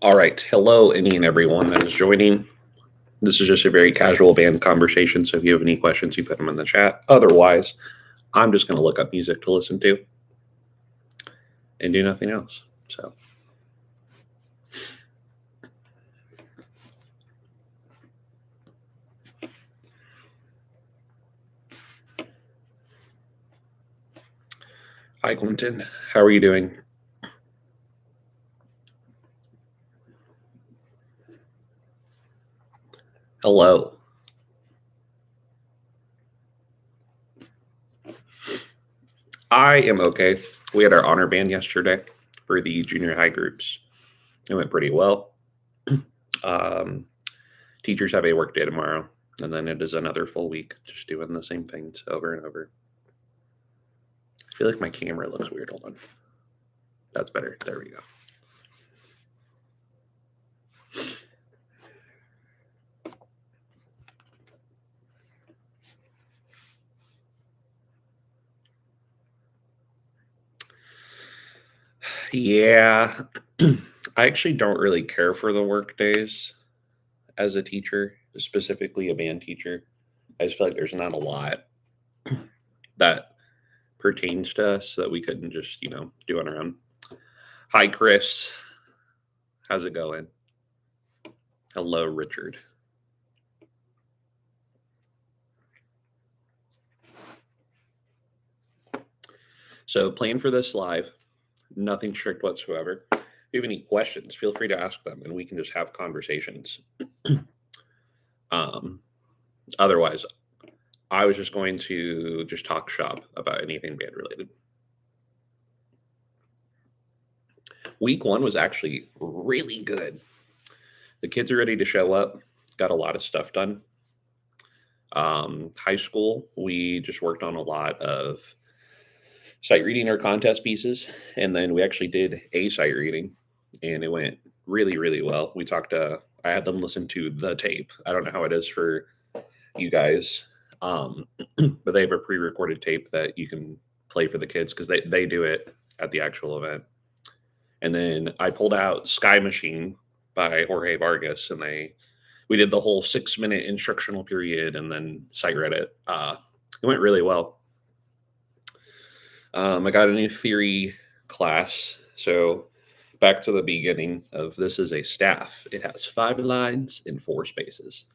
All right. Hello, any and everyone that is joining. This is just a very casual band conversation. So if you have any questions, you put them in the chat. Otherwise, I'm just going to look up music to listen to and do nothing else. So. Hi, Quentin. How are you doing? Hello. I am okay. We had our honor band yesterday for the junior high groups. It went pretty well. Teachers have a work day tomorrow, and then it is another full week just doing the same things over and over. I feel like my camera looks weird. Hold on. That's better. There we go. Yeah, I actually don't really care for the work days as a teacher, specifically a band teacher. I just feel like there's not a lot that pertains to us that we couldn't just, do on our own. Hi, Chris. How's it going? Hello, Richard. So, plan for this live. Nothing strict whatsoever. If you have any questions, feel free to ask them and we can just have conversations. Otherwise, I was just going to just talk shop about anything band related. Week 1 was actually really good. The kids are ready to show up. Got a lot of stuff done. High school, we just worked on a lot of sight reading or contest pieces, and then we actually did a sight reading, and it went really, really well. I had them listen to the tape. I don't know how it is for you guys, but they have a pre-recorded tape that you can play for the kids because they do it at the actual event. And then I pulled out Sky Machine by Jorge Vargas, and we did the whole 6-minute instructional period and then sight read it. It went really well. I got a new theory class. So back to the beginning of this is a staff. It has 5 lines and 4 spaces.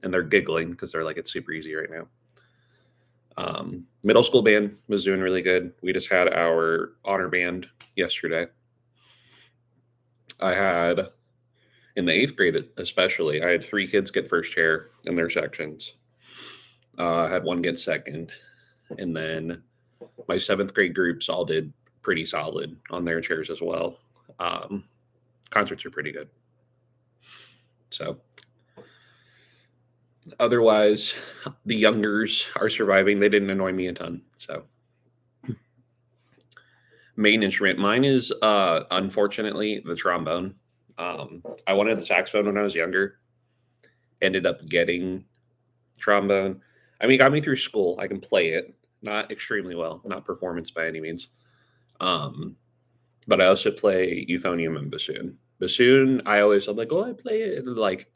And they're giggling because they're like, it's super easy right now. Middle school band was doing really good. We just had our honor band yesterday. I had, in the 8th grade especially, I had 3 kids get first chair in their sections. I had 1 get second. And then my 7th grade groups all did pretty solid on their chairs as well. Concerts are pretty good. So otherwise, the youngers are surviving. They didn't annoy me a ton. So main instrument, mine is unfortunately the trombone. I wanted the saxophone when I was younger. Ended up getting trombone. I mean, it got me through school. I can play it, not extremely well, not performance by any means. But I also play euphonium and bassoon. Bassoon, I'm like, oh, I play it. And like,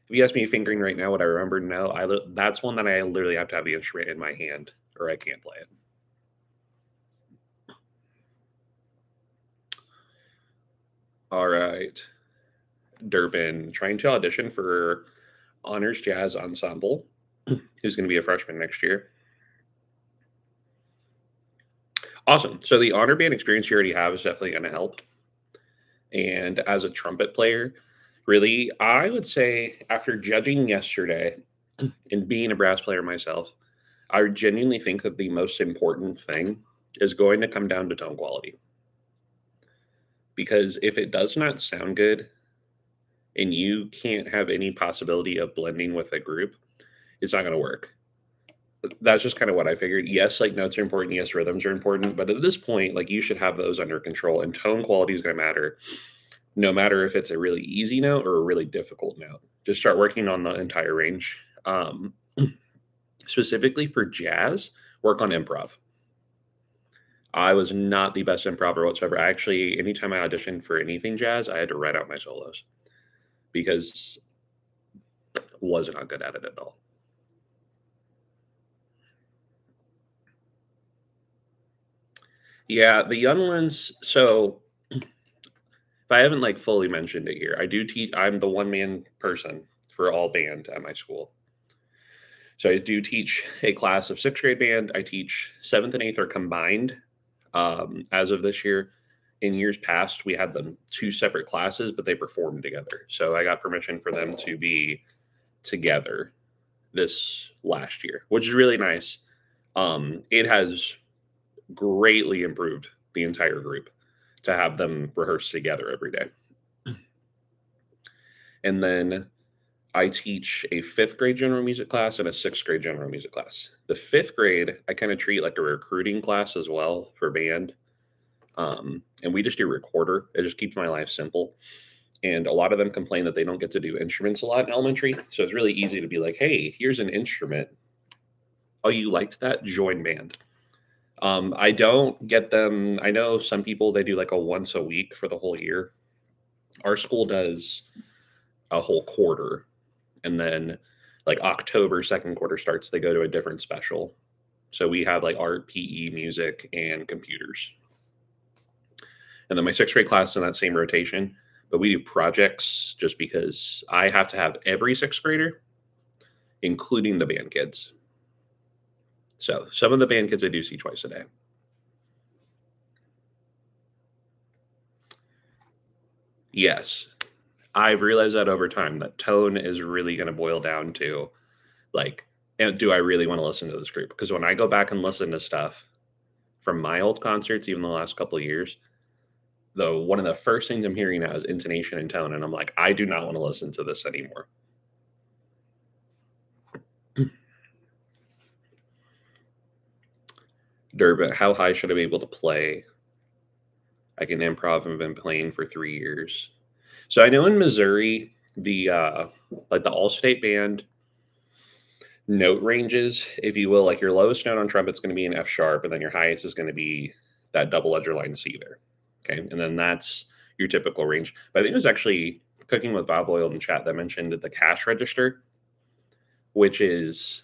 if you ask me fingering right now, what I remember now, that's one that I literally have to have the instrument in my hand, or I can't play it. All right, Durbin, trying to audition for Honors Jazz Ensemble, who's going to be a freshman next year. Awesome. So the honor band experience you already have is definitely going to help. And as a trumpet player, really, I would say after judging yesterday and being a brass player myself, I genuinely think that the most important thing is going to come down to tone quality. Because if it does not sound good and you can't have any possibility of blending with a group, it's not going to work. That's just kind of what I figured. Yes, like notes are important. Yes, rhythms are important. But at this point, like you should have those under control, and tone quality is going to matter no matter if it's a really easy note or a really difficult note. Just start working on the entire range. Specifically for jazz, work on improv. I was not the best improver whatsoever. I actually, anytime I auditioned for anything jazz, I had to write out my solos because I was not good at it at all. Yeah, the young ones. So if I haven't like fully mentioned it here, I do teach. I'm the one man person for all band at my school. So I do teach a class of sixth grade band. I teach seventh and eighth are combined as of this year. In years past, we had them two separate classes, but they performed together. So I got permission for them to be together this last year, which is really nice. It has greatly improved the entire group to have them rehearse together every day. And then I teach a fifth grade general music class and a sixth grade general music class. The fifth grade, I kind of treat like a recruiting class as well for band. And we just do recorder. It just keeps my life simple. And a lot of them complain that they don't get to do instruments a lot in elementary. So it's really easy to be like, hey, here's an instrument. Oh, you liked that? Join band. I don't get them. I know some people, they do like a once a week for the whole year. Our school does a whole quarter. And then like October, second quarter starts, they go to a different special. So we have like art, PE, music, and computers. And then my sixth grade class in that same rotation. But we do projects just because I have to have every sixth grader, including the band kids. So some of the band kids I do see twice a day. Yes. I've realized that over time that tone is really going to boil down to like, and do I really want to listen to this group? Because when I go back and listen to stuff from my old concerts, even the last couple of years, though, one of the first things I'm hearing now is intonation and tone. And I'm like, I do not want to listen to this anymore. Durbin, how high should I be able to play? I can improv and have been playing for 3 years. So I know in Missouri, the like the all-state band note ranges, if you will, like your lowest note on trumpet's going to be an F sharp, and then your highest is going to be that double ledger line C there. Okay, and then that's your typical range. But I think it was actually Cooking with Bob Oil in the chat that mentioned the cash register, which is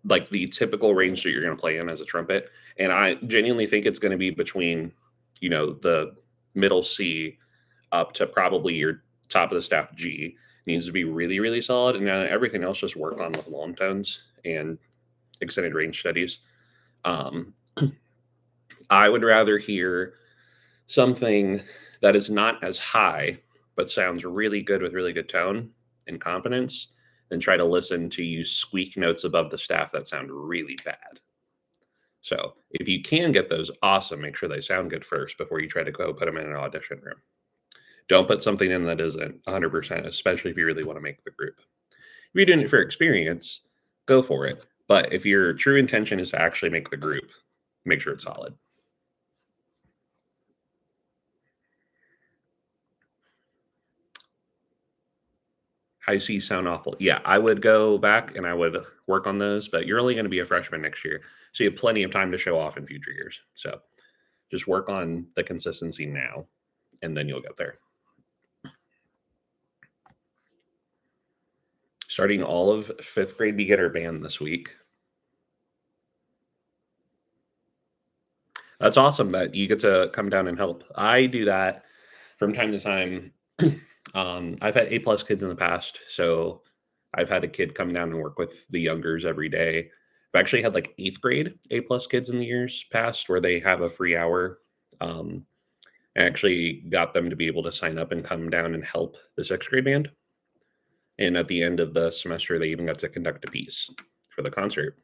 like the typical range that you're going to play in as a trumpet. And I genuinely think it's going to be between, the middle C up to probably your top of the staff G. Needs to be really, really solid. And everything else just work on with long tones and extended range studies. I would rather hear something that is not as high, but sounds really good with really good tone and confidence, than try to listen to you squeak notes above the staff that sound really bad. So if you can get those, awesome. Make sure they sound good first before you try to go put them in an audition room. Don't put something in that isn't 100%, especially if you really want to make the group. If you're doing it for experience, go for it. But if your true intention is to actually make the group, make sure it's solid. High C sound awful. Yeah, I would go back and I would work on those, but you're only going to be a freshman next year. So you have plenty of time to show off in future years. So just work on the consistency now, and then you'll get there. Starting all of fifth grade beginner band this week. That's awesome that you get to come down and help. I do that from time to time. I've had A+ kids in the past, so I've had a kid come down and work with the youngers every day. I've actually had like 8th grade A+ kids in the years past where they have a free hour. I actually got them to be able to sign up and come down and help the 6th grade band. And at the end of the semester, they even got to conduct a piece for the concert.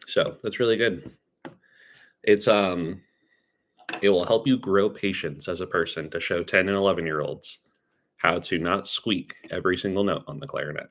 So that's really good. It's it will help you grow patience as a person to show 10 and 11-year-olds how to not squeak every single note on the clarinet.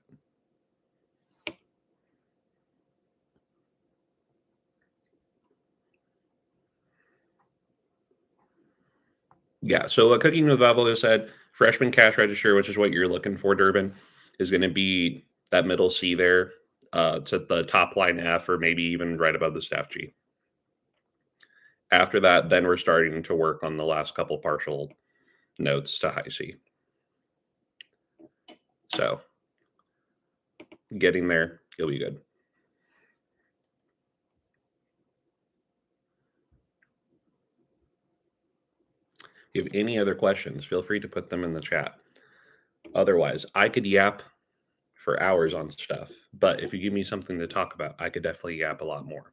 Yeah, so what Cooking with Babel just said, freshman cash register, which is what you're looking for, Durbin, is going to be that middle C there to the top line F, or maybe even right above the staff G. After that, then we're starting to work on the last couple partial notes to high C. So getting there, you'll be good. If you have any other questions, feel free to put them in the chat. Otherwise, I could yap for hours on stuff, but if you give me something to talk about, I could definitely yap a lot more.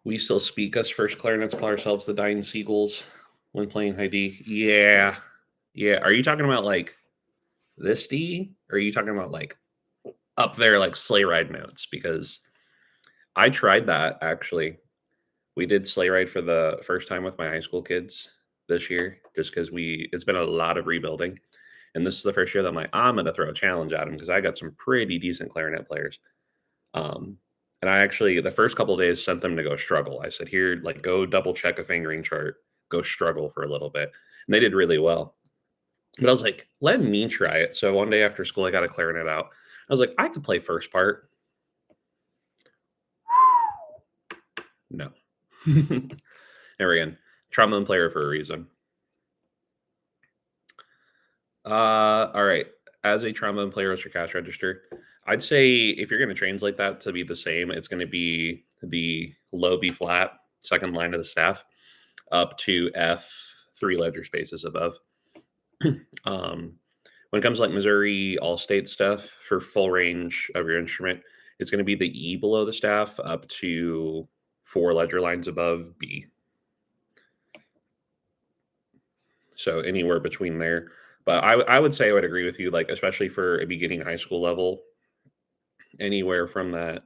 We still speak us first clarinets, call ourselves the Dying Seagulls when playing high D. Yeah. Yeah. Are you talking about like this D? Or are you talking about like up there, like sleigh ride notes? Because I tried that actually. We did sleigh ride for the first time with my high school kids this year, just because it's been a lot of rebuilding. And this is the first year that I'm like, I'm going to throw a challenge at them because I got some pretty decent clarinet players. Um, and I actually, the first couple of days, sent them to go struggle. I said, here, like, go double check a fingering chart, go struggle for a little bit. And they did really well. But I was like, let me try it. So one day after school, I got a clarinet out. I was like, I could play first part. No. Never again. Trombone player for a reason. All right. As a trombone player with your cash register, I'd say if you're going to translate that to be the same, it's going to be the low B flat, second line of the staff, up to F, three ledger spaces above. When it comes to like Missouri all state stuff for full range of your instrument, it's going to be the E below the staff up to four ledger lines above B. So anywhere between there. But I would say I would agree with you, like, especially for a beginning high school level, anywhere from that,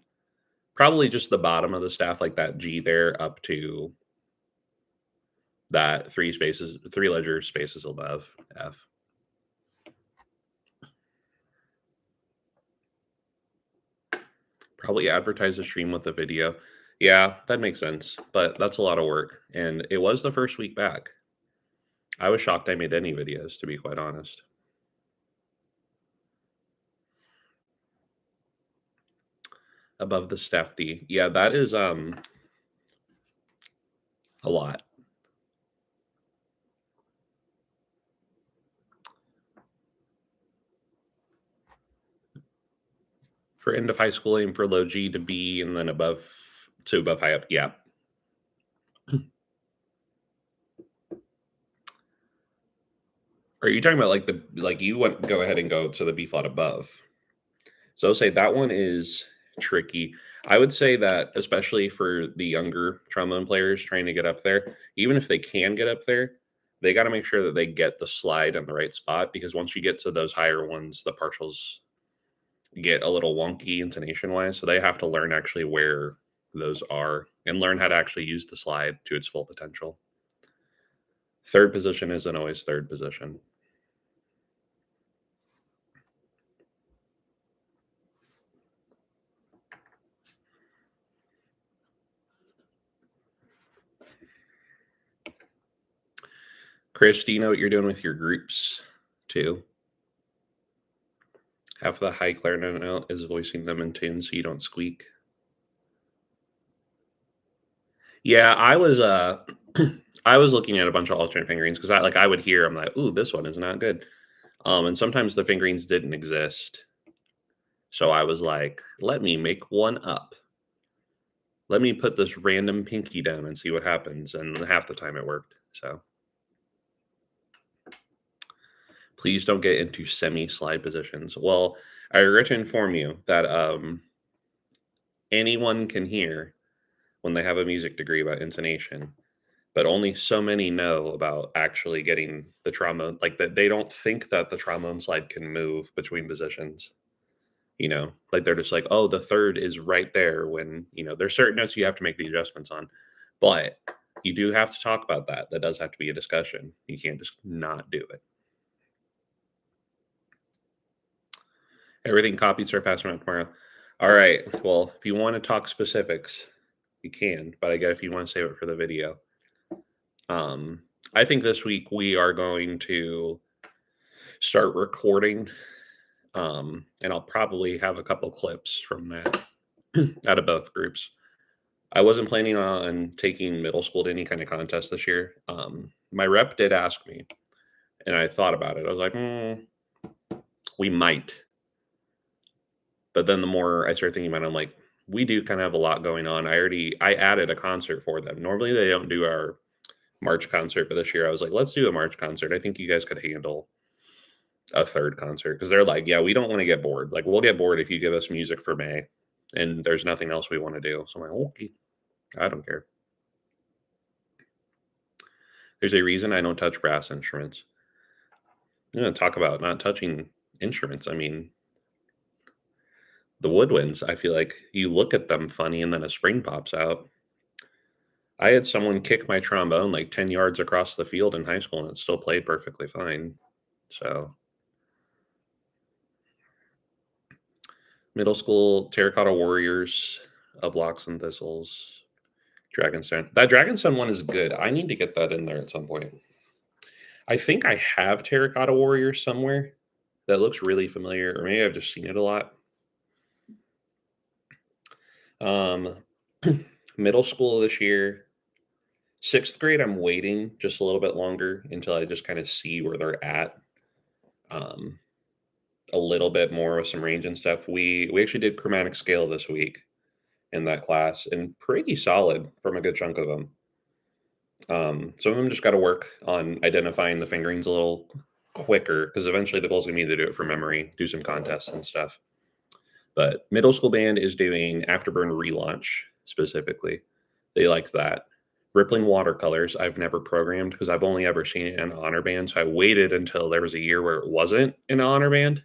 probably just the bottom of the staff, like that G there, up to that three ledger spaces above F. Probably advertise the stream with a video. Yeah, that makes sense, but that's a lot of work. And it was the first week back. I was shocked I made any videos, to be quite honest. Above the staff D. Yeah, that is a lot. For end of high school, aim for low G to B and then above to above high up. Yeah. Are you talking about like you went go ahead and go to the B flat above? So I'll say that one is tricky. I would say that especially for the younger trombone players trying to get up there, even if they can get up there, they got to make sure that they get the slide in the right spot because once you get to those higher ones, the partials get a little wonky intonation wise. So they have to learn actually where those are and learn how to actually use the slide to its full potential. Third position isn't always third position. Chris, do you know what you're doing with your groups too? Half the high clarinet note is voicing them in tune so you don't squeak. Yeah, I was I was looking at a bunch of alternate fingerings because I would hear I'm like, ooh, this one is not good. And sometimes the fingerings didn't exist. So I was like, let me make one up. Let me put this random pinky down and see what happens. And half the time it worked. So please don't get into semi-slide positions. Well, I regret to inform you that anyone can hear when they have a music degree about intonation, but only so many know about actually getting the trombone. Like that, they don't think that the trombone slide can move between positions. You know, like they're just like, oh, the third is right there. When there's certain notes you have to make the adjustments on, but you do have to talk about that. That does have to be a discussion. You can't just not do it. Everything copied, start passing around tomorrow. All right. Well, if you want to talk specifics, You can, but I guess if you want to save it for the video. Um, I think this week we are going to start recording, and I'll probably have a couple clips from that out of both groups. I wasn't planning on taking middle school to any kind of contest this year. My rep did ask me, and I thought about it. I was like, we might. But then the more I started thinking about it, I'm like, we do kind of have a lot going on. I added a concert for them. Normally they don't do our March concert, but this year I was like, let's do a March concert. I think you guys could handle a third concert because they're like, yeah, we don't want to get bored. Like, we'll get bored if you give us music for May and there's nothing else we want to do. So I'm like, okay, I don't care. There's a reason I don't touch brass instruments. I'm going to talk about not touching instruments. I mean, the woodwinds, I feel like you look at them funny and then a spring pops out. I had someone kick my trombone like 10 yards across the field in high school and it still played perfectly fine. So, middle school, Terracotta Warriors of Locks and Thistles, Dragonstone. That Dragonstone one is good. I need to get that in there at some point. I think I have Terracotta Warriors somewhere that looks really familiar, or maybe I've just seen it a lot. Um, middle school this year, sixth grade, I'm waiting just a little bit longer until I just kind of see where they're at. A little bit more with some range and stuff. We actually did chromatic scale this week in that class, and pretty solid from a good chunk of them. Some of them just got to work on identifying the fingerings a little quicker because eventually the goal is gonna be to do it for memory, do some contests and stuff. But middle school band is doing Afterburn relaunch specifically. They like that. Rippling watercolors, I've never programmed because I've only ever seen it in honor band. So I waited until there was a year where it wasn't an honor band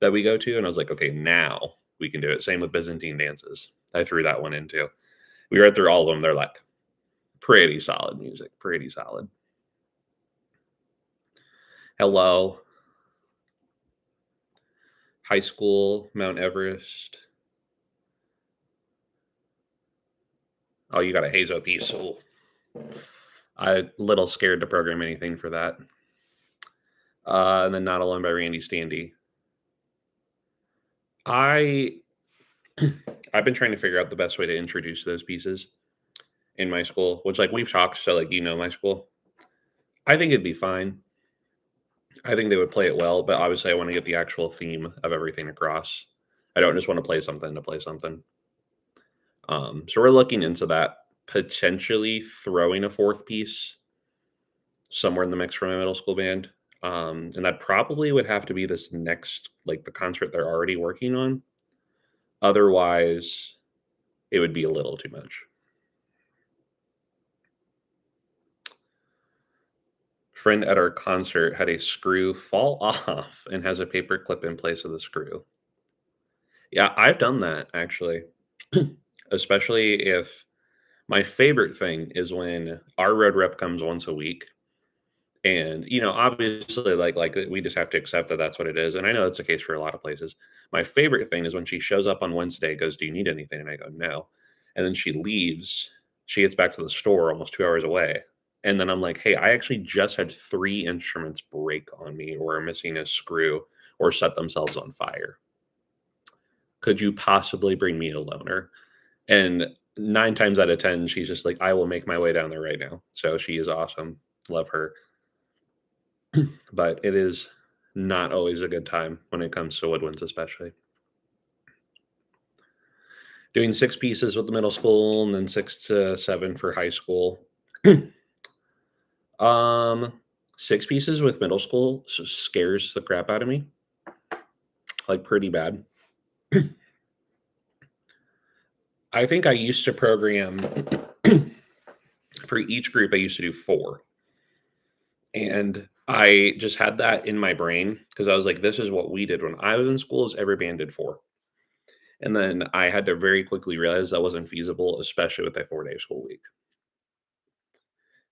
that we go to. And I was like, okay, now we can do it. Same with Byzantine dances. I threw that one in too. We read through all of them. They're like pretty solid music, pretty solid. Hello. High school, Mount Everest. Oh, you got a Hazo piece. Oh, I'm a little scared to program anything for that. And then Not Alone by Randy Standy. I've been trying to figure out the best way to introduce those pieces in my school, which like we've talked, so like my school. I think it'd be fine. I think they would play it well, but obviously I want to get the actual theme of everything across. I don't just want to play something to play something. So we're looking into that, potentially throwing a fourth piece somewhere in the mix from a middle school band. And that probably would have to be this next, like the concert they're already working on. Otherwise, it would be a little too much. Friend at our concert had a screw fall off and has a paper clip in place of the screw. Yeah, I've done that actually. Especially if my favorite thing is when our road rep comes once a week. And obviously, like we just have to accept that that's what it is. And I know that's the case for a lot of places. My favorite thing is when she shows up on Wednesday, goes, "Do you need anything?" And I go, "No." And then she leaves. She gets back to the store almost 2 hours away. And then I'm like, "Hey, I actually just had 3 instruments break on me or are missing a screw or set themselves on fire. Could you possibly bring me a loaner?" And 9 times out of 10, she's just like, "I will make my way down there right now." So she is awesome. Love her. But it is not always a good time when it comes to woodwinds, especially. Doing 6 pieces with the middle school and then 6 to 7 for high school. Um, 6 pieces with middle school scares the crap out of me, like, pretty bad. I think I used to program for each group, I used to do 4. And I just had that in my brain because I was like, this is what we did when I was in school, is every band did 4. And then I had to very quickly realize that wasn't feasible, especially with a 4-day school week.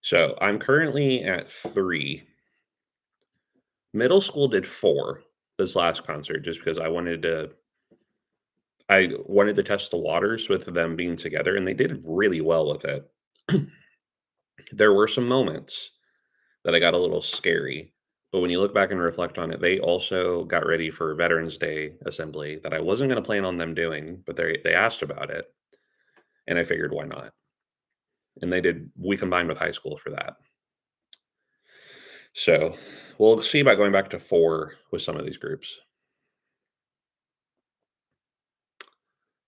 So I'm currently at 3. Middle school did 4 this last concert just because I wanted to. I wanted to test the waters with them being together, and they did really well with it. There were some moments that I got a little scary, but when you look back and reflect on it, they also got ready for Veterans Day assembly that I wasn't gonna plan on them doing, but they asked about it, and I figured, "Why not?" And we combined with high school for that. So, we'll see about going back to 4 with some of these groups.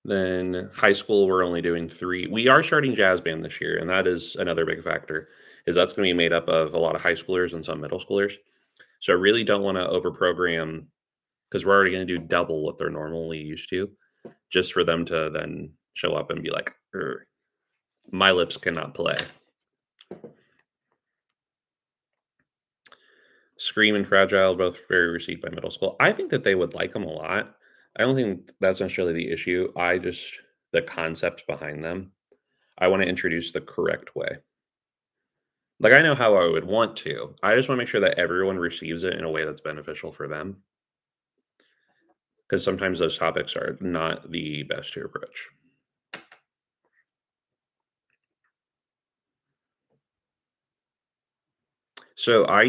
Then high school, we're only doing 3. We are starting jazz band this year, and that is another big factor, is that's gonna be made up of a lot of high schoolers and some middle schoolers. So I really don't wanna overprogram because 'cause we're already gonna do double what they're normally used to, just for them to then show up and be like, my lips cannot play." Scream and Fragile, both very received by middle school. I think that they would like them a lot. I don't think that's necessarily the issue. The concept behind them, I wanna introduce the correct way. Like, I know how I would want to. I just wanna make sure that everyone receives it in a way that's beneficial for them, because sometimes those topics are not the best to approach. So, I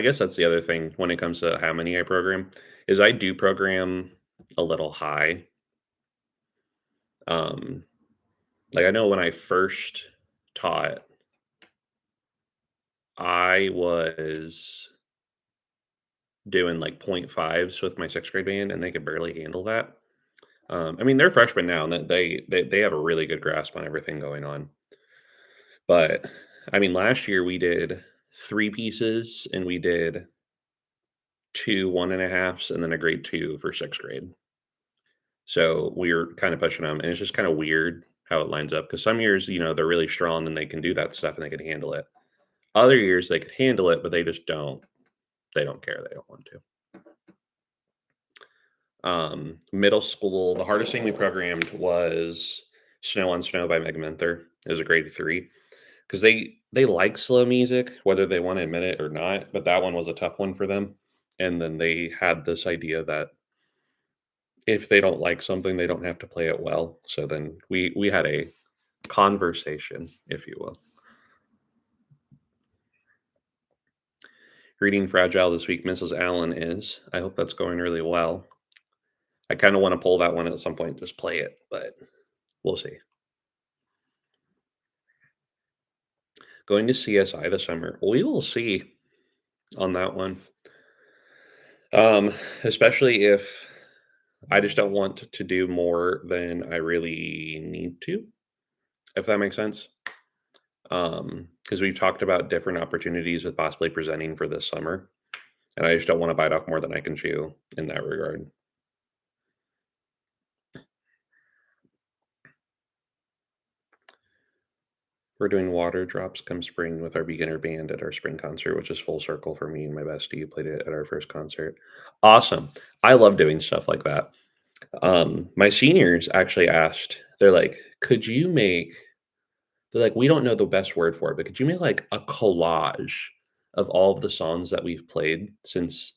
guess that's the other thing when it comes to how many I program, is I do program a little high. Um, like, I know when I first taught, I was doing, like, point fives with my 6th grade band, and they could barely handle that. I mean, they're freshmen now, and they have a really good grasp on everything going on. But, I mean, last year we did 3 pieces, and we did 2 1.5s, and then a grade 2 for 6th grade. So, we were kinda pushing them, and it's just kinda weird how it lines up. Because some years, they're really strong and they can do that stuff and they can handle it. Other years, they could handle it, but they just don't. They don't care, they don't want to. Middle school, the hardest thing we programmed was "Snow on Snow" by Meg Menther. It was a grade 3. 'Cause they like slow music, whether they wanna admit it or not, but that one was a tough one for them, and then they had this idea that if they don't like something, they don't have to play it well, so then we had a conversation, if you will. Reading Fragile this week, Mrs. Allen is. I hope that's going really well. I kinda wanna pull that one at some point, just play it, but we'll see. Going to CSI this summer, we will see on that one. Um, Especially if I just don't want to do more than I really need to, if that makes sense. Because we've talked about different opportunities with possibly presenting for this summer, and I just don't want to bite off more than I can chew in that regard. We're doing Water Drops Come Spring with our beginner band at our spring concert, which is full circle for me and my bestie who played it at our first concert. Awesome. I love doing stuff like that. My seniors actually asked, they're like, could you make they're like, "We don't know the best word for it, but could you make, like, a collage of all of the songs that we've played since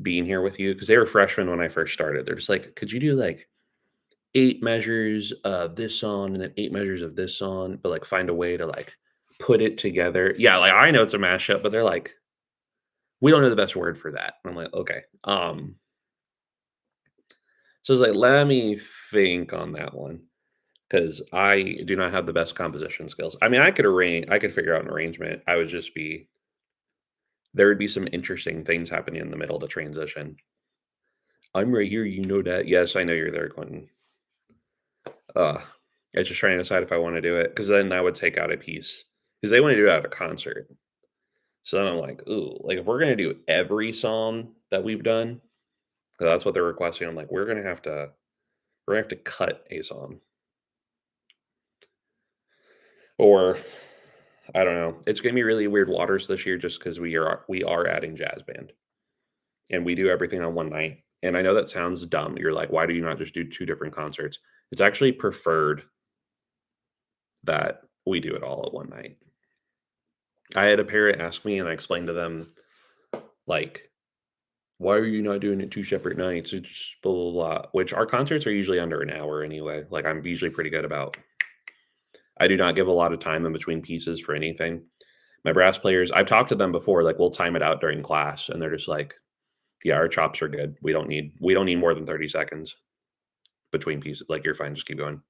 being here with you?" Because they were freshmen when I first started. They're just like, "Could you do, like, 8 measures of this song and then 8 measures of this song, but, like, find a way to, like, put it together?" Yeah, like, I know it's a mashup, but they're like, "We don't know the best word for that." I'm like, "Okay." So I was like, "Let me think on that one." Because I do not have the best composition skills. I mean, I could figure out an arrangement. I would just be there would be some interesting things happening in the middle to transition. "I'm right here, you know that." "Yes, I know you're there, Quentin." Ugh. It's just trying to decide if I wanna do it, because then that would take out a piece. Because they wanna do it at a concert. So then I'm like, "Ooh," like, if we're gonna do every song that we've done, 'cause that's what they're requesting, I'm like, we're gonna have to cut a song. Or I don't know. It's gonna be really weird waters this year just because we are adding jazz band, and we do everything on one night. And I know that sounds dumb. You're like, why do you not just do 2 different concerts? It's actually preferred that we do it all at one night. I had a parent ask me, and I explained to them, like, Why are you not doing it 2 separate nights? It's blah, blah, blah, which our concerts are usually under an hour anyway. Like, I'm usually pretty good about I do not give a lot of time in between pieces for anything. My brass players, I've talked to them before, like, we'll time it out during class, and they're just like, "Yeah, our chops are good. We don't need more than 30 seconds between pieces. Like, you're fine, just keep going."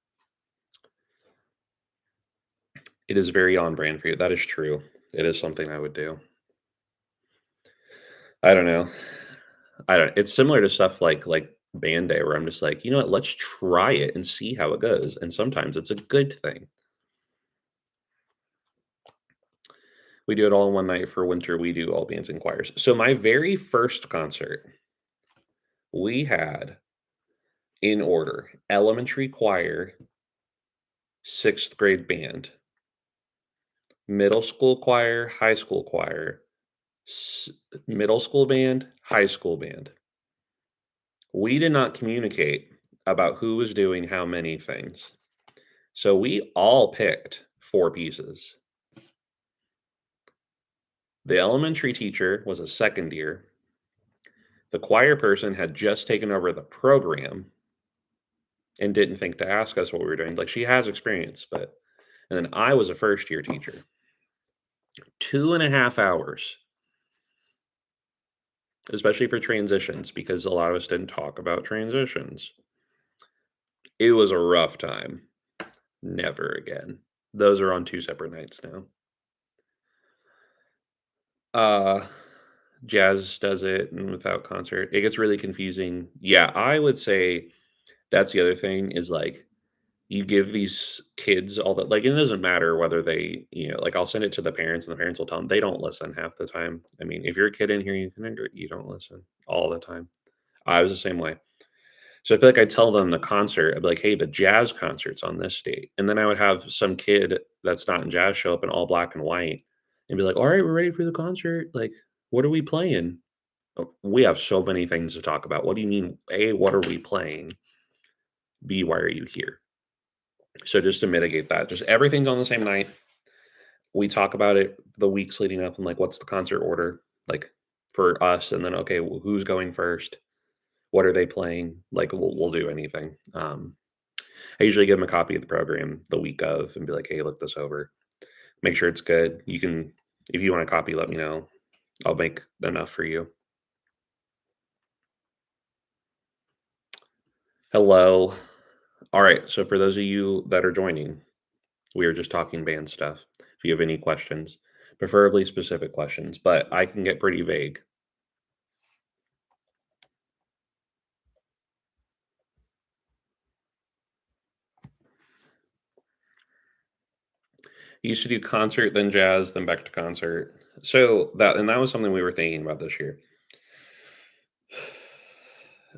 It is very on brand for you. That is true. It is something I would do. I don't know. I don't it's similar to stuff like band day where I'm just like, "You know what? Let's try it and see how it goes." And sometimes it's a good thing. We do it all in one night for winter. We do all bands and choirs. So my very first concert, we had in order elementary choir, 6th grade band, middle school choir, high school choir, s- middle school band, high school band. We did not communicate about who was doing how many things. So we all picked 4 pieces. The elementary teacher was a second year. The choir person had just taken over the program and didn't think to ask us what we were doing. Like, she has experience, but and then I was a first year teacher. 2.5 hours, especially for transitions, because a lot of us didn't talk about transitions. It was a rough time. Never again. Those are on 2 separate nights now. Uh, Jazz does it and without concert. It gets really confusing. Yeah, I would say that's the other thing is, like, you give these kids all that like, it doesn't matter whether they, like, I'll send it to the parents, and the parents will tell them they don't listen half the time. I mean, if you're a kid in here, you can agree, you don't listen all the time. I was the same way. So I feel like I tell them the concert, I'd be like, "Hey, the jazz concert's on this date." And then I would have some kid that's not in jazz show up in all black and white and be like, "All right, we're ready for the concert. Like, what are we playing?" "Oh, we have so many things to talk about. What do you mean? A, what are we playing? B, why are you here?" So just to mitigate that, just everything's on the same night. We talk about it the weeks leading up and like, what's the concert order like for us? And then, okay, who's going first? What are they playing? Like, we'll do anything. I usually give them a copy of the program the week of and be like, hey, look this over. Make sure it's good. You can, if you want a copy, let me know. I'll make enough for you. Hello. All right. So for those of you that are joining, we are just talking band stuff. If you have any questions, preferably specific questions, but I can get pretty vague. Used to do concert, then jazz, then back to concert. So that was something we were thinking about this year.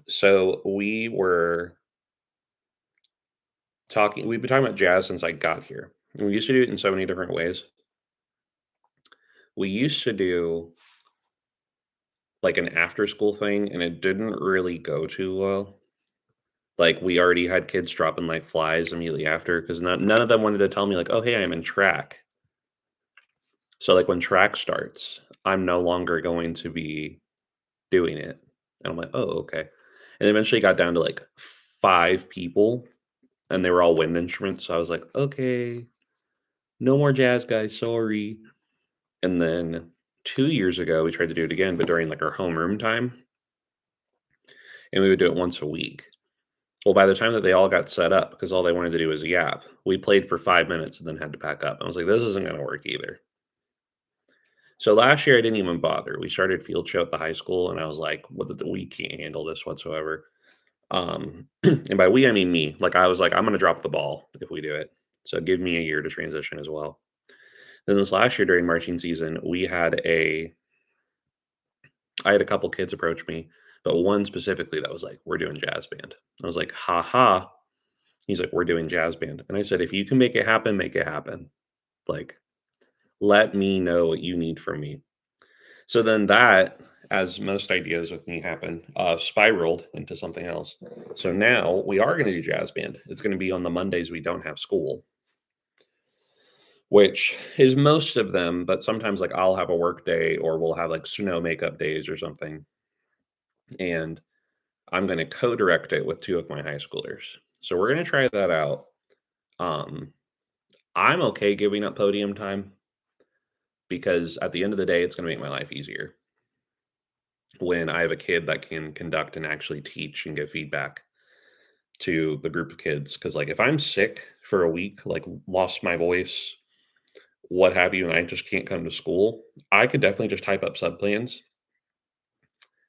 So we've been talking about jazz since I got here. And we used to do it in so many different ways. We used to do like an after school thing and it didn't really go too well. Like, we already had kids dropping like flies immediately after because none of them wanted to tell me like, oh hey, I'm in track. So like when track starts, I'm no longer going to be doing it. And I'm like, "Oh, okay." And eventually got down to, like, 5 people, and they were all wind instruments, so I was like, "Okay, no more jazz, guys, sorry." And then 2 years ago, we tried to do it again, but during, like, our homeroom time, and we would do it once a week. Well, by the time that they all got set up, because all they wanted to do was yap, we played for 5 minutes and then had to pack up. I was like, "This isn't gonna work either." So last year, I didn't even bother. We started field show at the high school, and I was like, we can't handle this whatsoever." And by we, I mean me. Like, I was like, "I'm gonna drop the ball if we do it." So give me a year to transition as well. Then this last year during marching season, I had a couple kids approach me, but one specifically that was like, "We're doing jazz band." I was like, "Ha ha." He's like, "We're doing jazz band." And I said, "If you can make it happen, make it happen. Like, let me know what you need from me." So then that, as most ideas with me happen, spiraled into something else. So now we are going to do jazz band. It's going to be on the Mondays we don't have school, which is most of them. But sometimes, like, I'll have a work day or we'll have like snow makeup days or something. and I'm going to co-direct it with two of my high schoolers. So we're going to try that out. Um, I'm okay giving up podium time because at the end of the day, it's going to make my life easier when I have a kid that can conduct and actually teach and give feedback to the group of kids. Because like if I'm sick for a week, like lost my voice, what have you, and I just can't come to school, I could definitely just type up sub plans,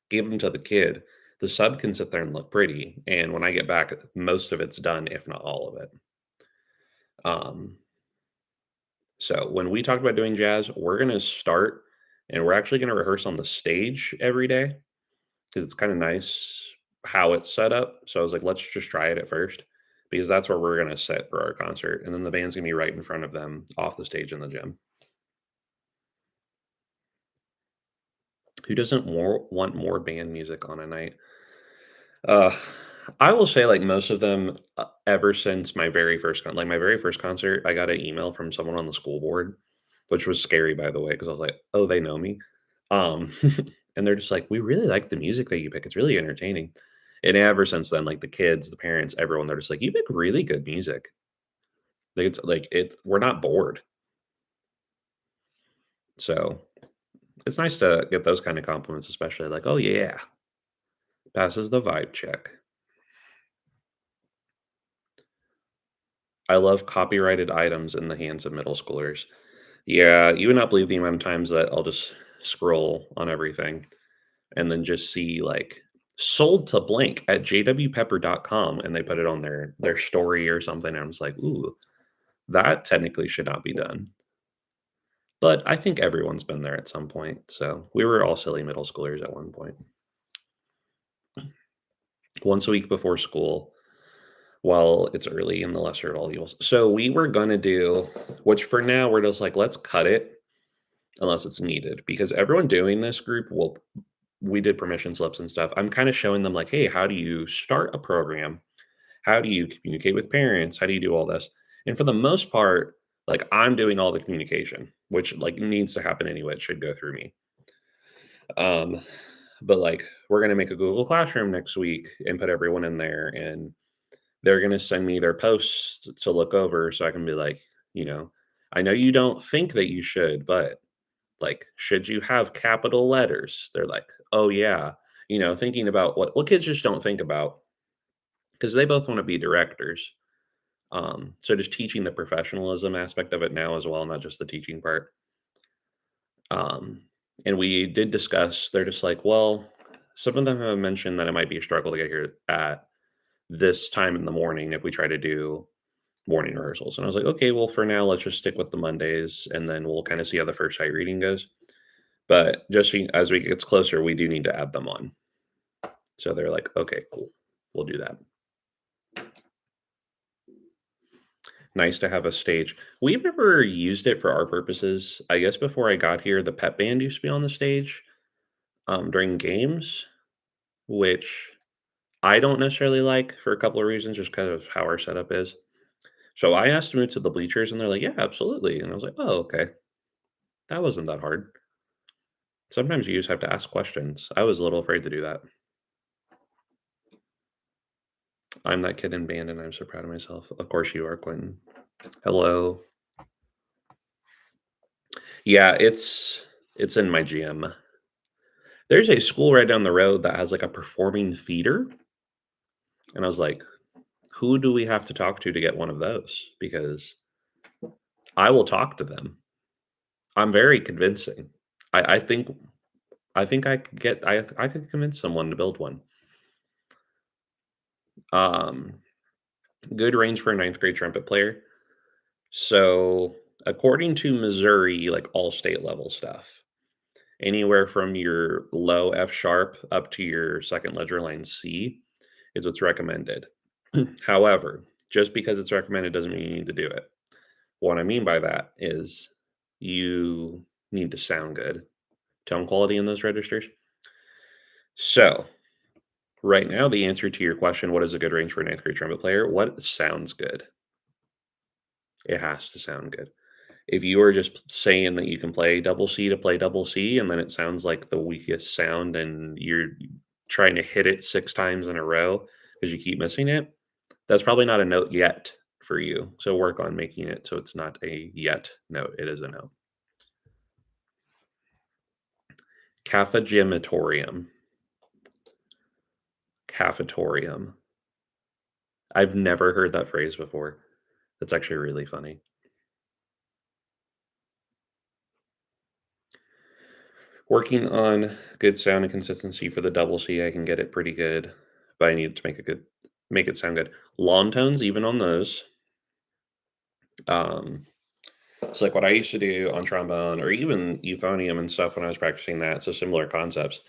give them to the kid. The sub can sit there and look pretty, and when I get back, most of it's done, if not all of it. Um, so when we talked about doing jazz, we're gonna start, and we're actually gonna rehearse on the stage every day because it's kind of nice how it's set up. So I was like, let's just try it at first because that's where we're gonna sit for our concert, and then the band's gonna be right in front of them off the stage in the gym. Who doesn't want more band music on a night? Uh, I will say, like, most of them, ever since my very first my very first concert, I got an email from someone on the school board, which was scary, by the way, because I was like, "Oh, they know me." Um, and they're just like, "We really like the music that you pick. It's really entertaining." And ever since then, like, the kids, the parents, everyone, they're just like, "You pick really good music." It's we're not bored. So, it's nice to get those kind of compliments, especially like, "Oh, yeah, passes the vibe check." I love copyrighted items in the hands of middle schoolers. Yeah, you would not believe the amount of times that I'll just scroll on everything and then just see like sold to blank at jwpepper.com and they put it on their story or something. And I'm just like, ooh, that technically should not be done. But I think everyone's been there at some point. So we were all silly middle schoolers at one point. Once a week before school, while it's early in the lesser of all evils. So we were gonna do, which for now we're just like, let's cut it unless it's needed because everyone doing this group will we did permission slips and stuff. I'm kind of showing them like, hey, how do you start a program? How do you communicate with parents? How do you do all this? And for the most part, like I'm doing all the communication, which like needs to happen anyway. It should go through me. Um, but like we're gonna make a Google Classroom next week and put everyone in there, and they're gonna send me their posts to look over so I can be like, you know, I know you don't think that you should, but like, should you have capital letters? They're like, "Oh, yeah." Thinking about what kids just don't think about because they both wanna be directors. So just teaching the professionalism aspect of it now as well, not just the teaching part. Um, and we did discuss they're just like, "Well," some of them have mentioned that it might be a struggle to get here at this time in the morning if we try to do morning rehearsals. And I was like, "Okay, well, for now, let's just stick with the Mondays, and then we'll kinda see how the first sight reading goes." But just as we gets closer, we do need to add them on. So they're like, "Okay, cool. We'll do that." Nice to have a stage. We've never used it for our purposes. I guess before I got here, the pep band used to be on the stage, during games, which I don't necessarily like for a couple of reasons, just kind of how our setup is. So I asked to move to the bleachers, and they're like, "Yeah, absolutely." And I was like, "Oh, okay. That wasn't that hard." Sometimes you just have to ask questions. I was a little afraid to do that. I'm that kid in band, and I'm so proud of myself. Of course you are, Quentin. Hello. Yeah, it's in my gym. There's a school right down the road that has, like, a performing theater, and I was like, "Who do we have to talk to get one of those?" Because I will talk to them. I'm very convincing. I think I could convince someone to build one. Um, Good range for a ninth grade trumpet player. So, according to Missouri, like, all state level stuff, anywhere from your low F sharp up to your second ledger line C is what's recommended. However, just because it's recommended doesn't mean you need to do it. What I mean by that is you need to sound good. Tone quality in those registers. So, right now, the answer to your question, what is a good range for a ninth grade trumpet player? What sounds good? It has to sound good. If you are just saying that you can play double C to play double C, and then it sounds like the weakest sound and you're trying to hit it 6 times in a row because you keep missing it, that's probably not a note yet for you. So work on making it so it's not a yet note, it is a note. Cafegimatorium. Cafetorium. I've never heard that phrase before. That's actually really funny. Working on good sound and consistency for the double C, I can get it pretty good, but I need to make it sound good. Long tones, even on those. Um, so like what I used to do on trombone or even euphonium and stuff when I was practicing that, so similar concepts,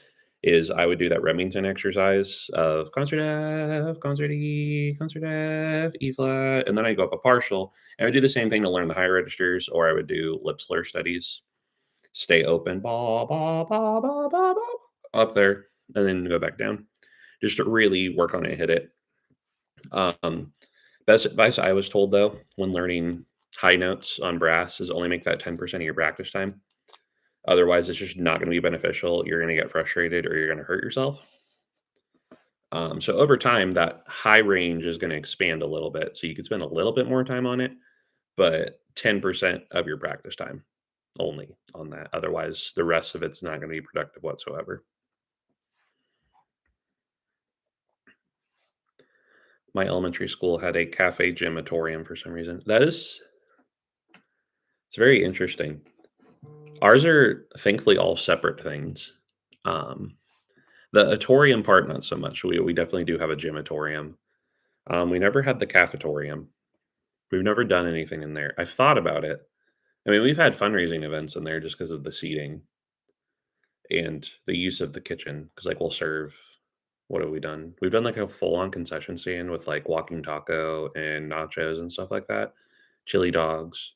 is I would do that Remington exercise of concert F, concert E, concert F, E flat, and then I go up a partial, and I would do the same thing to learn the higher registers, or I would do lip slur studies, stay open, ba ba ba ba ba ba, up there, and then go back down, just to really work on it, hit it. Um, Best advice I was told though, when learning high notes on brass is only make that 10% of your practice time. Otherwise, it's just not going to be beneficial. You're going to get frustrated or you're going to hurt yourself. So over time, that high range is going to expand a little bit. So you can spend a little bit more time on it, but 10% of your practice time only on that. Otherwise, the rest of it's not going to be productive whatsoever. My elementary school had a cafe gymatorium for some reason. It's very interesting. Ours are thankfully all separate things. Um, the atorium part, not so much. We definitely do have a gymatorium. We never had the cafetorium. We've never done anything in there. I've thought about it. I mean, we've had fundraising events in there just because of the seating and the use of the kitchen. Because like we'll serve. What have we done? We've done like a full-on concession stand with like walking taco and nachos and stuff like that. Chili dogs.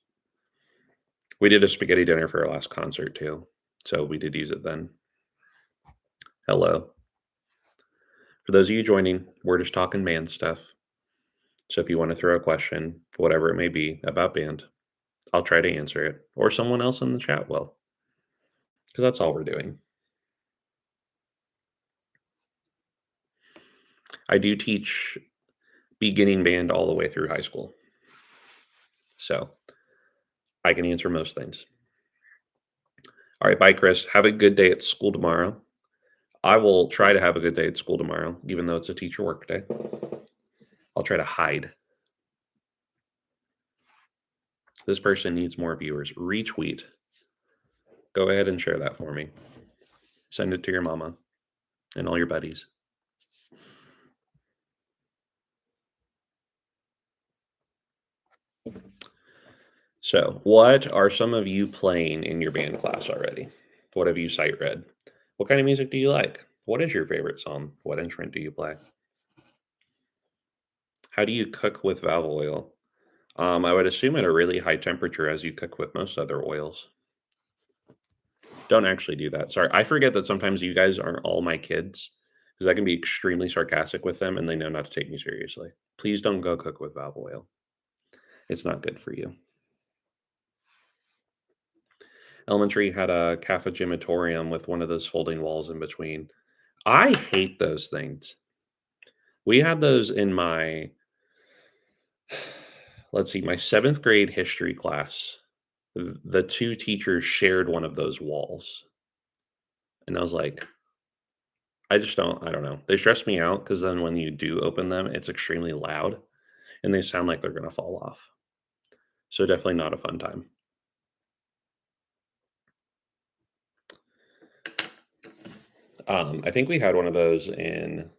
We did a spaghetti dinner for our last concert too, so we did use it then. Hello. For those of you joining, we're just talking band stuff. So if you want to throw a question, whatever it may be about band, I'll try to answer it, or someone else in the chat will, because that's all we're doing. I do teach beginning band all the way through high school. So I can answer most things. All right, bye, Chris. Have a good day at school tomorrow. I will try to have a good day at school tomorrow, even though it's a teacher work day. I'll try to hide. This person needs more viewers. Retweet. Go ahead and share that for me. Send it to your mama and all your buddies. So, what are some of you playing in your band class already? What have you sight read? What kind of music do you like? What is your favorite song? What instrument do you play? How do you cook with valve oil? I would assume at a really high temperature as you cook with most other oils. Don't actually do that. Sorry. I forget that sometimes you guys aren't all my kids because I can be extremely sarcastic with them and they know not to take me seriously. Please don't go cook with valve oil. It's not good for you. Elementary had a cafegimatorium with one of those folding walls in between. I hate those things. We had those in my, let's see, my 7th grade history class. The 2 teachers shared one of those walls. And I was like, I don't know. They stress me out because then when you do open them, it's extremely loud and they sound like they're going to fall off. So definitely not a fun time. I think we had one of those in,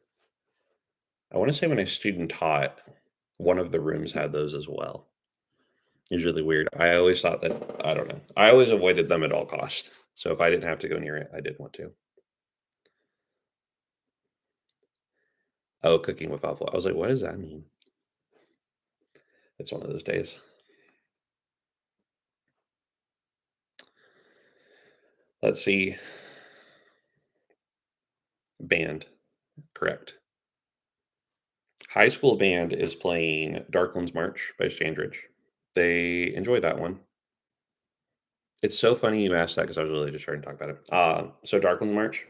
I want to say when I student taught, one of the rooms had those as well. It was really weird. I always thought that, I don't know. I always avoided them at all cost. So if I didn't have to go near it, I did want to. Oh, cooking with alpha. I was like, what does that mean? It's one of those days. Let's see. Band. Correct. High school band is playing Darklands March by Standridge. They enjoy that one. It's so funny you asked that because I was really just trying to talk about it. So Darklands March,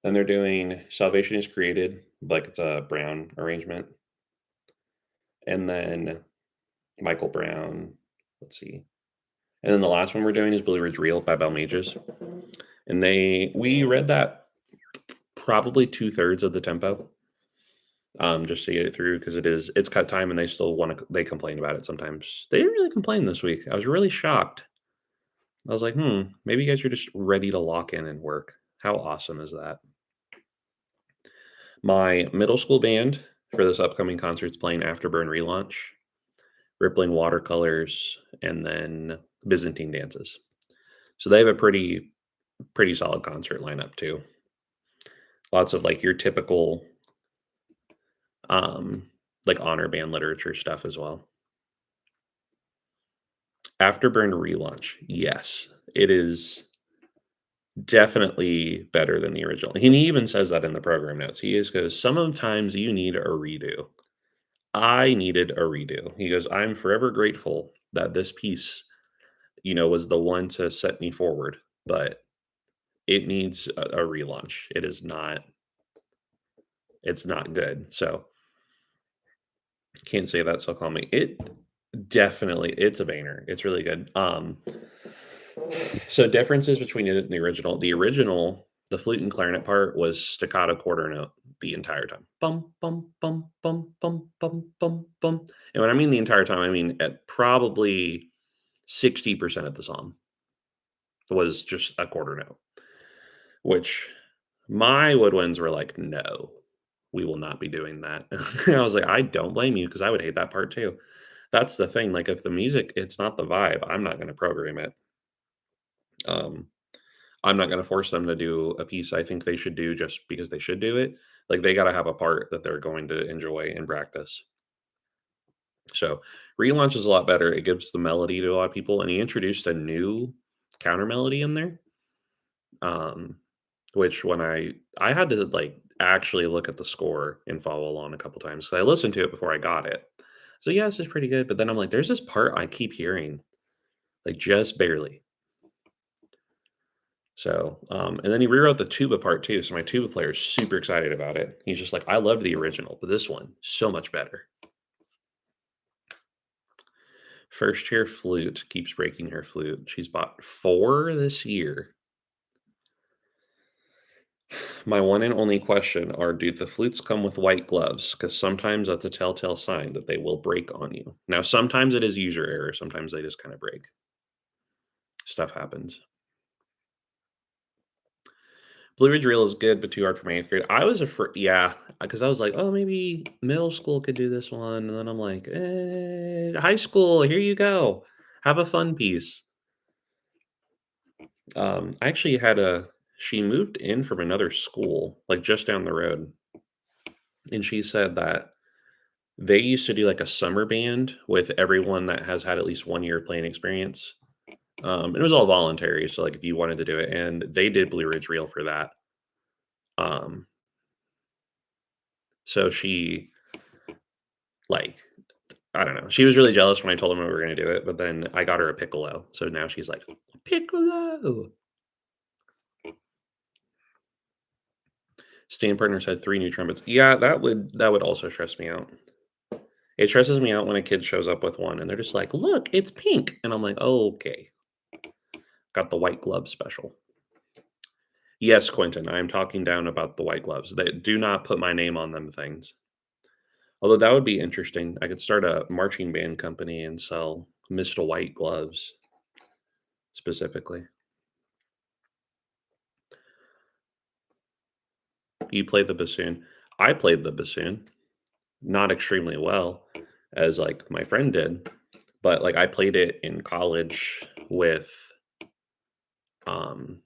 Then they're doing Salvation is Created, like it's a Brown arrangement. And then Michael Brown, let's see. And then the last one we're doing is Blue Ridge Reel by Bell Mages. And we read that probably 2/3 of the tempo, just to get it through because it's cut time and they still they complain about it sometimes. They didn't really complain this week. I was really shocked. I was like, maybe you guys are just ready to lock in and work. How awesome is that? My middle school band for this upcoming concert's playing Afterburn relaunch, Rippling Watercolors, and then Byzantine Dances. So they have a pretty solid concert lineup too. Lots of like your typical um like honor band literature stuff as well. Afterburn relaunch. Yes. It is definitely better than the original. And he even says that in the program notes. He just goes, sometimes you need a redo. I needed a redo. He goes, I'm forever grateful that this piece, was the one to set me forward, but it needs a relaunch. It's not good. So can't say that so calmly. It's a banger. It's really good. So differences between it and the original. The flute and clarinet part was staccato quarter note the entire time. Bum bum bum bum bum bum bum bum. And when I mean the entire time, I mean at probably 60% of the song was just a quarter note, which my woodwinds were like, no, we will not be doing that. I was like, I don't blame you because I would hate that part too. That's the thing. Like, if the music, it's not the vibe, I'm not going to program it. Um, I'm not going to force them to do a piece I think they should do just because they should do it. Like, they got to have a part that they're going to enjoy and practice. So, relaunch is a lot better. It gives the melody to a lot of people, and he introduced a new counter melody in there. Um, which when I had to like actually look at the score and follow along a couple times. So I listened to it before I got it. So yeah, this is pretty good. But then I'm like, there's this part I keep hearing, like just barely. So, and then he rewrote the tuba part too. So my tuba player is super excited about it. He's just like, I love the original, but this one so much better. First chair flute keeps breaking her flute. She's bought 4 this year. My one and only question are, do the flutes come with white gloves? Because sometimes that's a telltale sign that they will break on you. Now, sometimes it is user error. Sometimes they just kind of break. Stuff happens. Blue Ridge Reel is good, but too hard for my 8th grade. I was afraid, yeah, because I was like, oh, maybe middle school could do this one. And then I'm like, high school, here you go. Have a fun piece. I actually she moved in from another school, like just down the road. And she said that they used to do like a summer band with everyone that has had at least 1 year playing experience. It was all voluntary, so like if you wanted to do it, and they did Blue Ridge Reel for that. Um, so she like I don't know. She was really jealous when I told them we were going to do it, but then I got her a piccolo, so now she's like piccolo. Stand partners had 3 new trumpets. Yeah, that would also stress me out. It stresses me out when a kid shows up with one and they're just like, "Look, it's pink," and I'm like, "Okay, got the white glove special." Yes, Quentin, I am talking down about the white gloves. They do not put my name on them things. Although that would be interesting. I could start a marching band company and sell Mistah White gloves specifically. You played the bassoon. I played the bassoon, not extremely well as like my friend did, but like I played it in college with um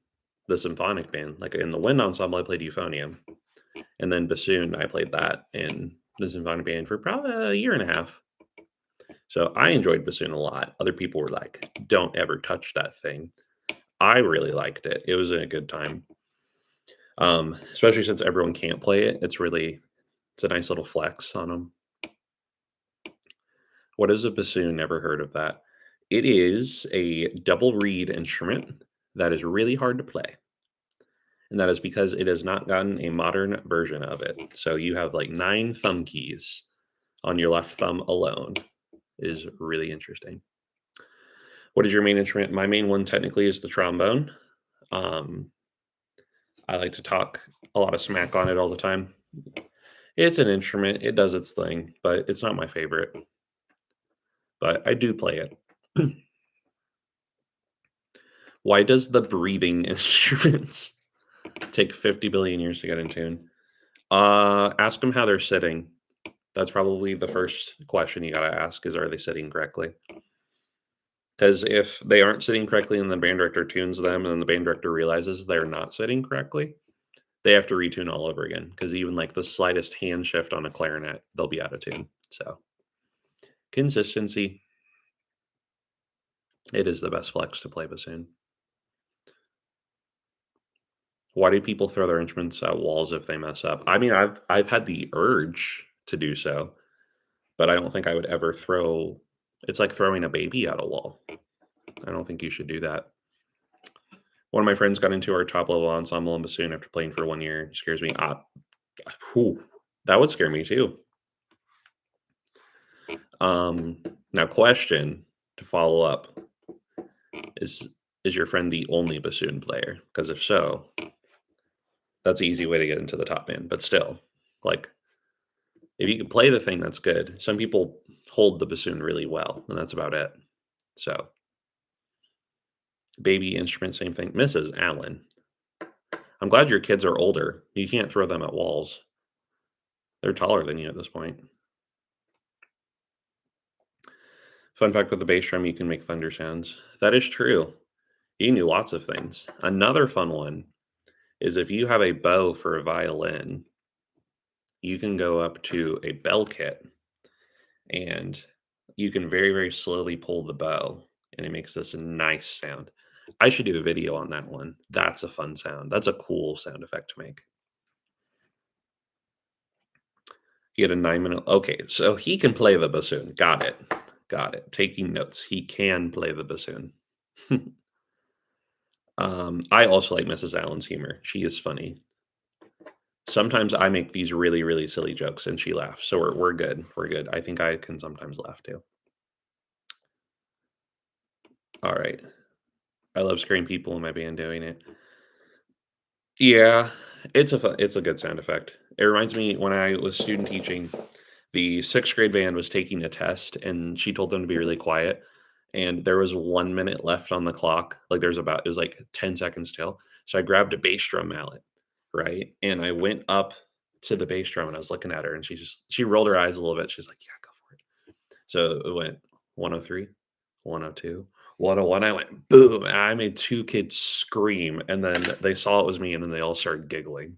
the symphonic band. Like in the wind ensemble, I played euphonium. And then bassoon, I played that in the symphonic band for probably a year and a half. So I enjoyed bassoon a lot. Other people were like, "Don't ever touch that thing." I really liked it. It was a good time. Especially since everyone can't play it. It's a nice little flex on them. What is a bassoon? Never heard of that. It is a double reed instrument that is really hard to play. and that is because it has not gotten a modern version of it. So you have like 9 thumb keys on your left thumb alone. It is really interesting. What is your main instrument? My main one technically is the trombone. Um, I like to talk a lot of smack on it all the time. It's an instrument, it does its thing, but it's not my favorite. But I do play it. Why does the breathing instruments take 50 billion years to get in tune? Ask them how they're sitting. That's probably the first question you gotta ask is, are they sitting correctly? Because if they aren't sitting correctly and the band director tunes them and then the band director realizes they're not sitting correctly, they have to retune all over again. Because even like the slightest hand shift on a clarinet, they'll be out of tune. So consistency, it is the best flex to play bassoon. Why do people throw their instruments at walls if they mess up? I mean, I've had the urge to do so, but I don't think I would ever throw. It's like throwing a baby at a wall. I don't think you should do that. One of my friends got into our top level ensemble in bassoon after playing for 1 year. It scares me. Whew, that would scare me too. Now, question to follow up is is your friend the only bassoon player? Because if so, that's an easy way to get into the top band. But still, like if you can play the thing, that's good. Some people hold the bassoon really well, and that's about it. So, baby instrument, same thing. Mrs. Allen, I'm glad your kids are older. You can't throw them at walls. They're taller than you at this point. Fun fact with the bass drum, you can make thunder sounds. That is true. You can do lots of things. Another fun one is if you have a bow for a violin, you can go up to a bell kit and you can very, very slowly pull the bow and it makes this nice sound. I should do a video on that one. That's a fun sound. That's a cool sound effect to make. He had a 9 minute. Okay, so he can play the bassoon. Got it. Got it. Taking notes. He can play the bassoon. I also like Mrs. Allen's humor. She is funny. Sometimes I make these really, really silly jokes and she laughs. So we're good. We're good. I think I can sometimes laugh too. All right. I love scaring people in my band doing it. Yeah, it's a good sound effect. It reminds me when I was student teaching, the 6th grade band was taking a test and she told them to be really quiet. And there was 1 minute left on the clock. Like it was like 10 seconds till. So I grabbed a bass drum mallet, right? And I went up to the bass drum and I was looking at her and she rolled her eyes a little bit. She's like, yeah, go for it. So it went 103, 102, 101. I went boom. And I made 2 kids scream. And then they saw it was me and then they all started giggling.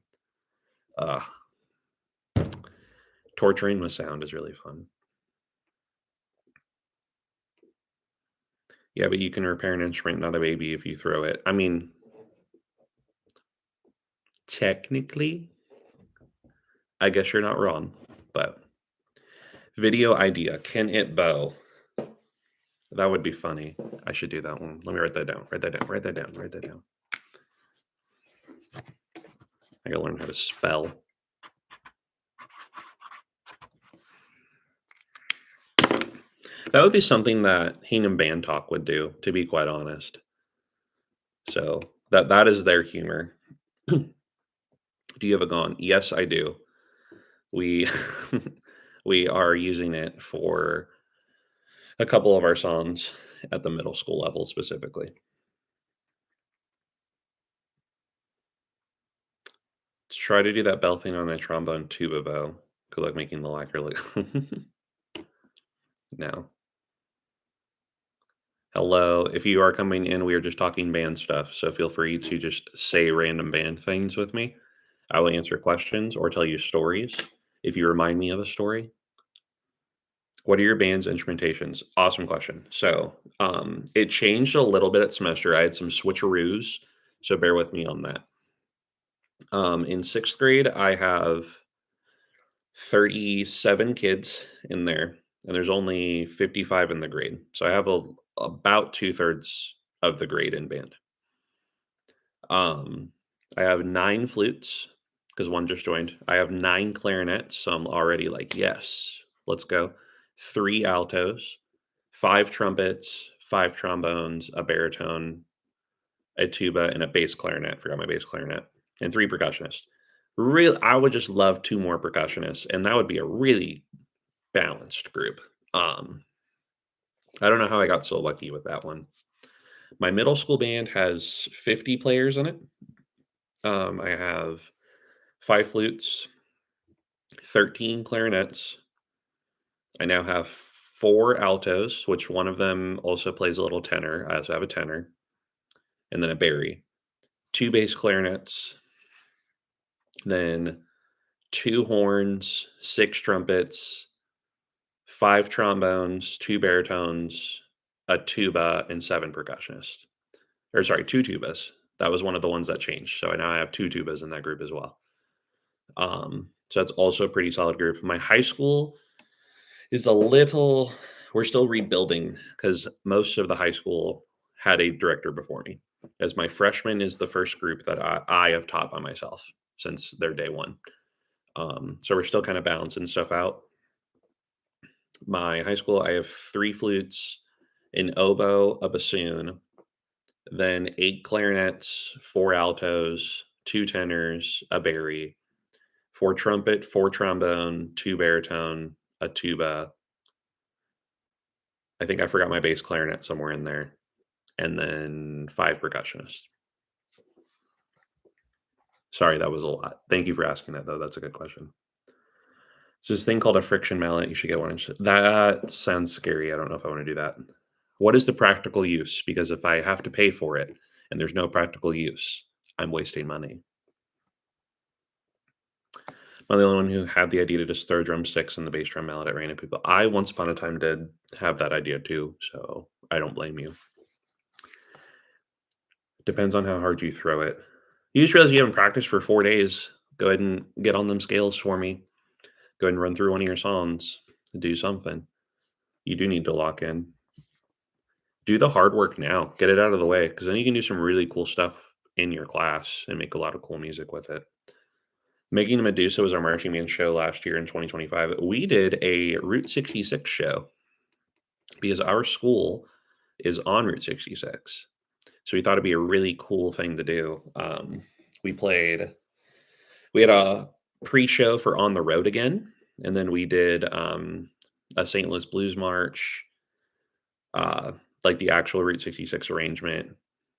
Uh, torturing with sound is really fun. Yeah, but you can repair an instrument, not a baby, if you throw it. I mean, technically, I guess you're not wrong, but video idea. Can it bow? That would be funny. I should do that one. Let me write that down. Write that down. Write that down. Write that down. I gotta learn how to spell. That would be something that Hingham Band Talk would do, to be quite honest. So that is their humor. Do you have a gone? Yes, I do. We we are using it for a couple of our songs at the middle school level specifically. Let's try to do that bell thing on a trombone tuba bow. Good luck making the lacquer look. No. Hello. If you are coming in, we are just talking band stuff. So feel free to just say random band things with me. I will answer questions or tell you stories if you remind me of a story. What are your band's instrumentations? Awesome question. So it changed a little bit at semester. I had some switcheroos. So bear with me on that. In 6th grade, I have 37 kids in there, and there's only 55 in the grade. So I have about 2/3 of the grade in band. Um, I have 9 flutes because one just joined. I have 9 clarinets, so I'm already like, "Yes, let's go." 3 altos, 5 trumpets, 5 trombones, a baritone, a tuba, and a bass clarinet. Forgot my bass clarinet, and 3 percussionists. I would just love 2 more percussionists, and that would be a really balanced group. Um, I don't know how I got so lucky with that one. My middle school band has 50 players in it. I have 5 flutes, 13 clarinets. I now have 4 altos, which one of them also plays a little tenor. I also have a tenor, and then a bari. 2 bass clarinets, then 2 horns, 6 trumpets, 5 trombones, 2 baritones, a tuba, and 7 percussionists. Or sorry, 2 tubas. That was one of the ones that changed. So I now have 2 tubas in that group as well. So that's also a pretty solid group. My high school is a little we're still rebuilding because most of the high school had a director before me. As my freshman is the first group that I have taught by myself since their day one. So we're still kind of balancing stuff out. My high school, I have 3 flutes, an oboe, a bassoon, then 8 clarinets, 4 altos, 2 tenors, a bari, 4 trumpet, 4 trombone, 2 baritone, a tuba. I think I forgot my bass clarinet somewhere in there, and then 5 percussionists. Sorry, that was a lot. Thank you for asking that, though. That's a good question. So this thing called a friction mallet. You should get one. That sounds scary. I don't know if I want to do that. What is the practical use? Because if I have to pay for it and there's no practical use, I'm wasting money. I'm the only one who had the idea to just throw drumsticks and the bass drum mallet at random people. I once upon a time did have that idea too, so I don't blame you. Depends on how hard you throw it. You just realize you haven't practiced for 4 days. Go ahead and get on them scales for me. Go ahead and run through one of your songs. Do something. You do need to lock in. Do the hard work now. Get it out of the way because then you can do some really cool stuff in your class and make a lot of cool music with it. Making a Medusa was our marching band show last year in 2025. We did a Route 66 show because our school is on Route 66. So we thought it'd be a really cool thing to do. We had a pre-show for On the Road Again, and then we did a St. Louis Blues March, uh, like the actual Route 66 arrangement.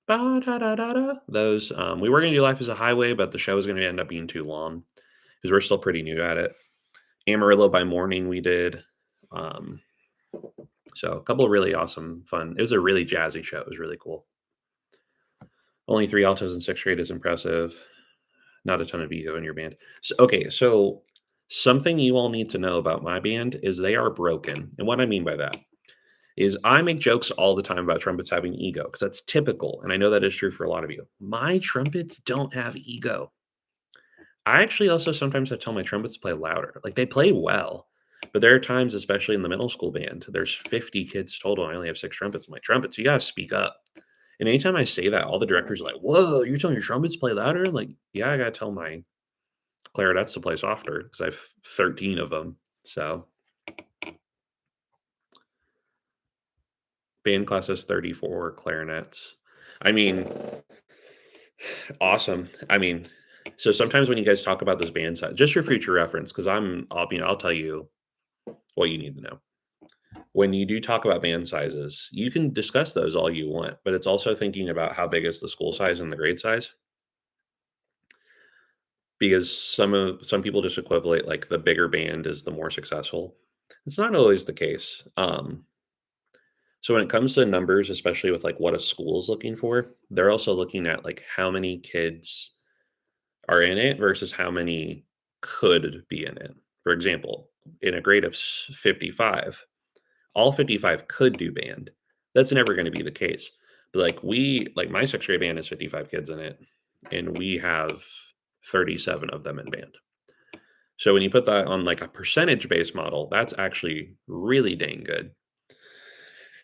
Ba-da-da-da-da. Those we were going to do Life as a Highway, but the show was going to end up being too long because we're still pretty new at it. Amarillo by Morning we did. Um, so a couple of really awesome, fun. It was a really jazzy show. It was really cool. Only 3 altos in 6th grade is impressive. Not a ton of ego in your band. So something you all need to know about my band is they are broken. And what I mean by that is I make jokes all the time about trumpets having ego because that's typical. And I know that is true for a lot of you. My trumpets don't have ego. I actually also sometimes I tell my trumpets to play louder. Like they play well, but there are times, especially in the middle school band, there's 50 kids total. And I only have 6 trumpets. I'm like, trumpets, you got to speak up. And anytime I say that, all the directors are like, whoa, you're telling your trumpets to play louder? I'm like, yeah, I got to tell my clarinets to play softer because I have 13 of them. So band class has 34 clarinets. I mean, awesome. I mean, so sometimes when you guys talk about this band size, just your future reference, because I'll tell you what you need to know. When you do talk about band sizes, you can discuss those all you want, but it's also thinking about how big is the school size and the grade size. Because some people just equivalent like the bigger band is the more successful. It's not always the case. So when it comes to numbers, especially with like what a school is looking for, they're also looking at like how many kids are in it versus how many could be in it. For example, in a grade of 55, all 55 could do band. That's never going to be the case. But like my 6th grade band has 55 kids in it, and we have 37 of them in band. So when you put that on like a percentage based model, that's actually really dang good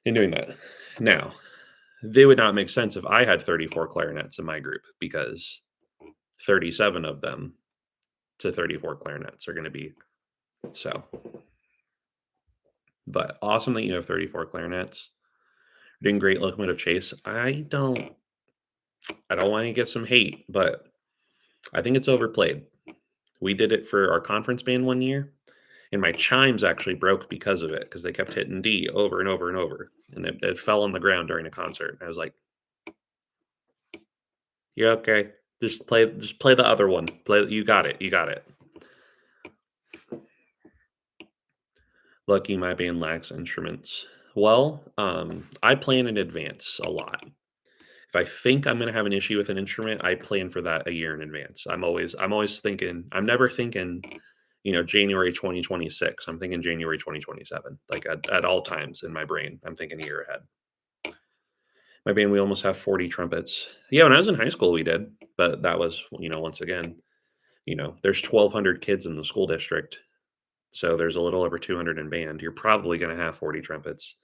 in doing that. Now, they would not make sense if I had 34 clarinets in my group because 37 of them to 34 clarinets are going to be so. But awesome that you have 34 clarinets. You're doing great locomotive chase. I don't want to get some hate, but I think it's overplayed. We did it for our conference band one year, and my chimes actually broke because of it because they kept hitting D over and over and over, and it fell on the ground during a concert. I was like, "You're okay. Just play the other one. Play. You got it. You got it." Lucky my band lacks instruments. Well, I plan in advance a lot. If I think I'm gonna have an issue with an instrument, I plan for that a year in advance. I'm always thinking. I'm never thinking, January 2026. I'm thinking January 2027. Like at all times in my brain, I'm thinking a year ahead. My band, we almost have 40 trumpets. Yeah, when I was in high school, we did, but that was, once again, there's 1,200 kids in the school district, so there's a little over 200 in band. You're probably going to have 40 trumpets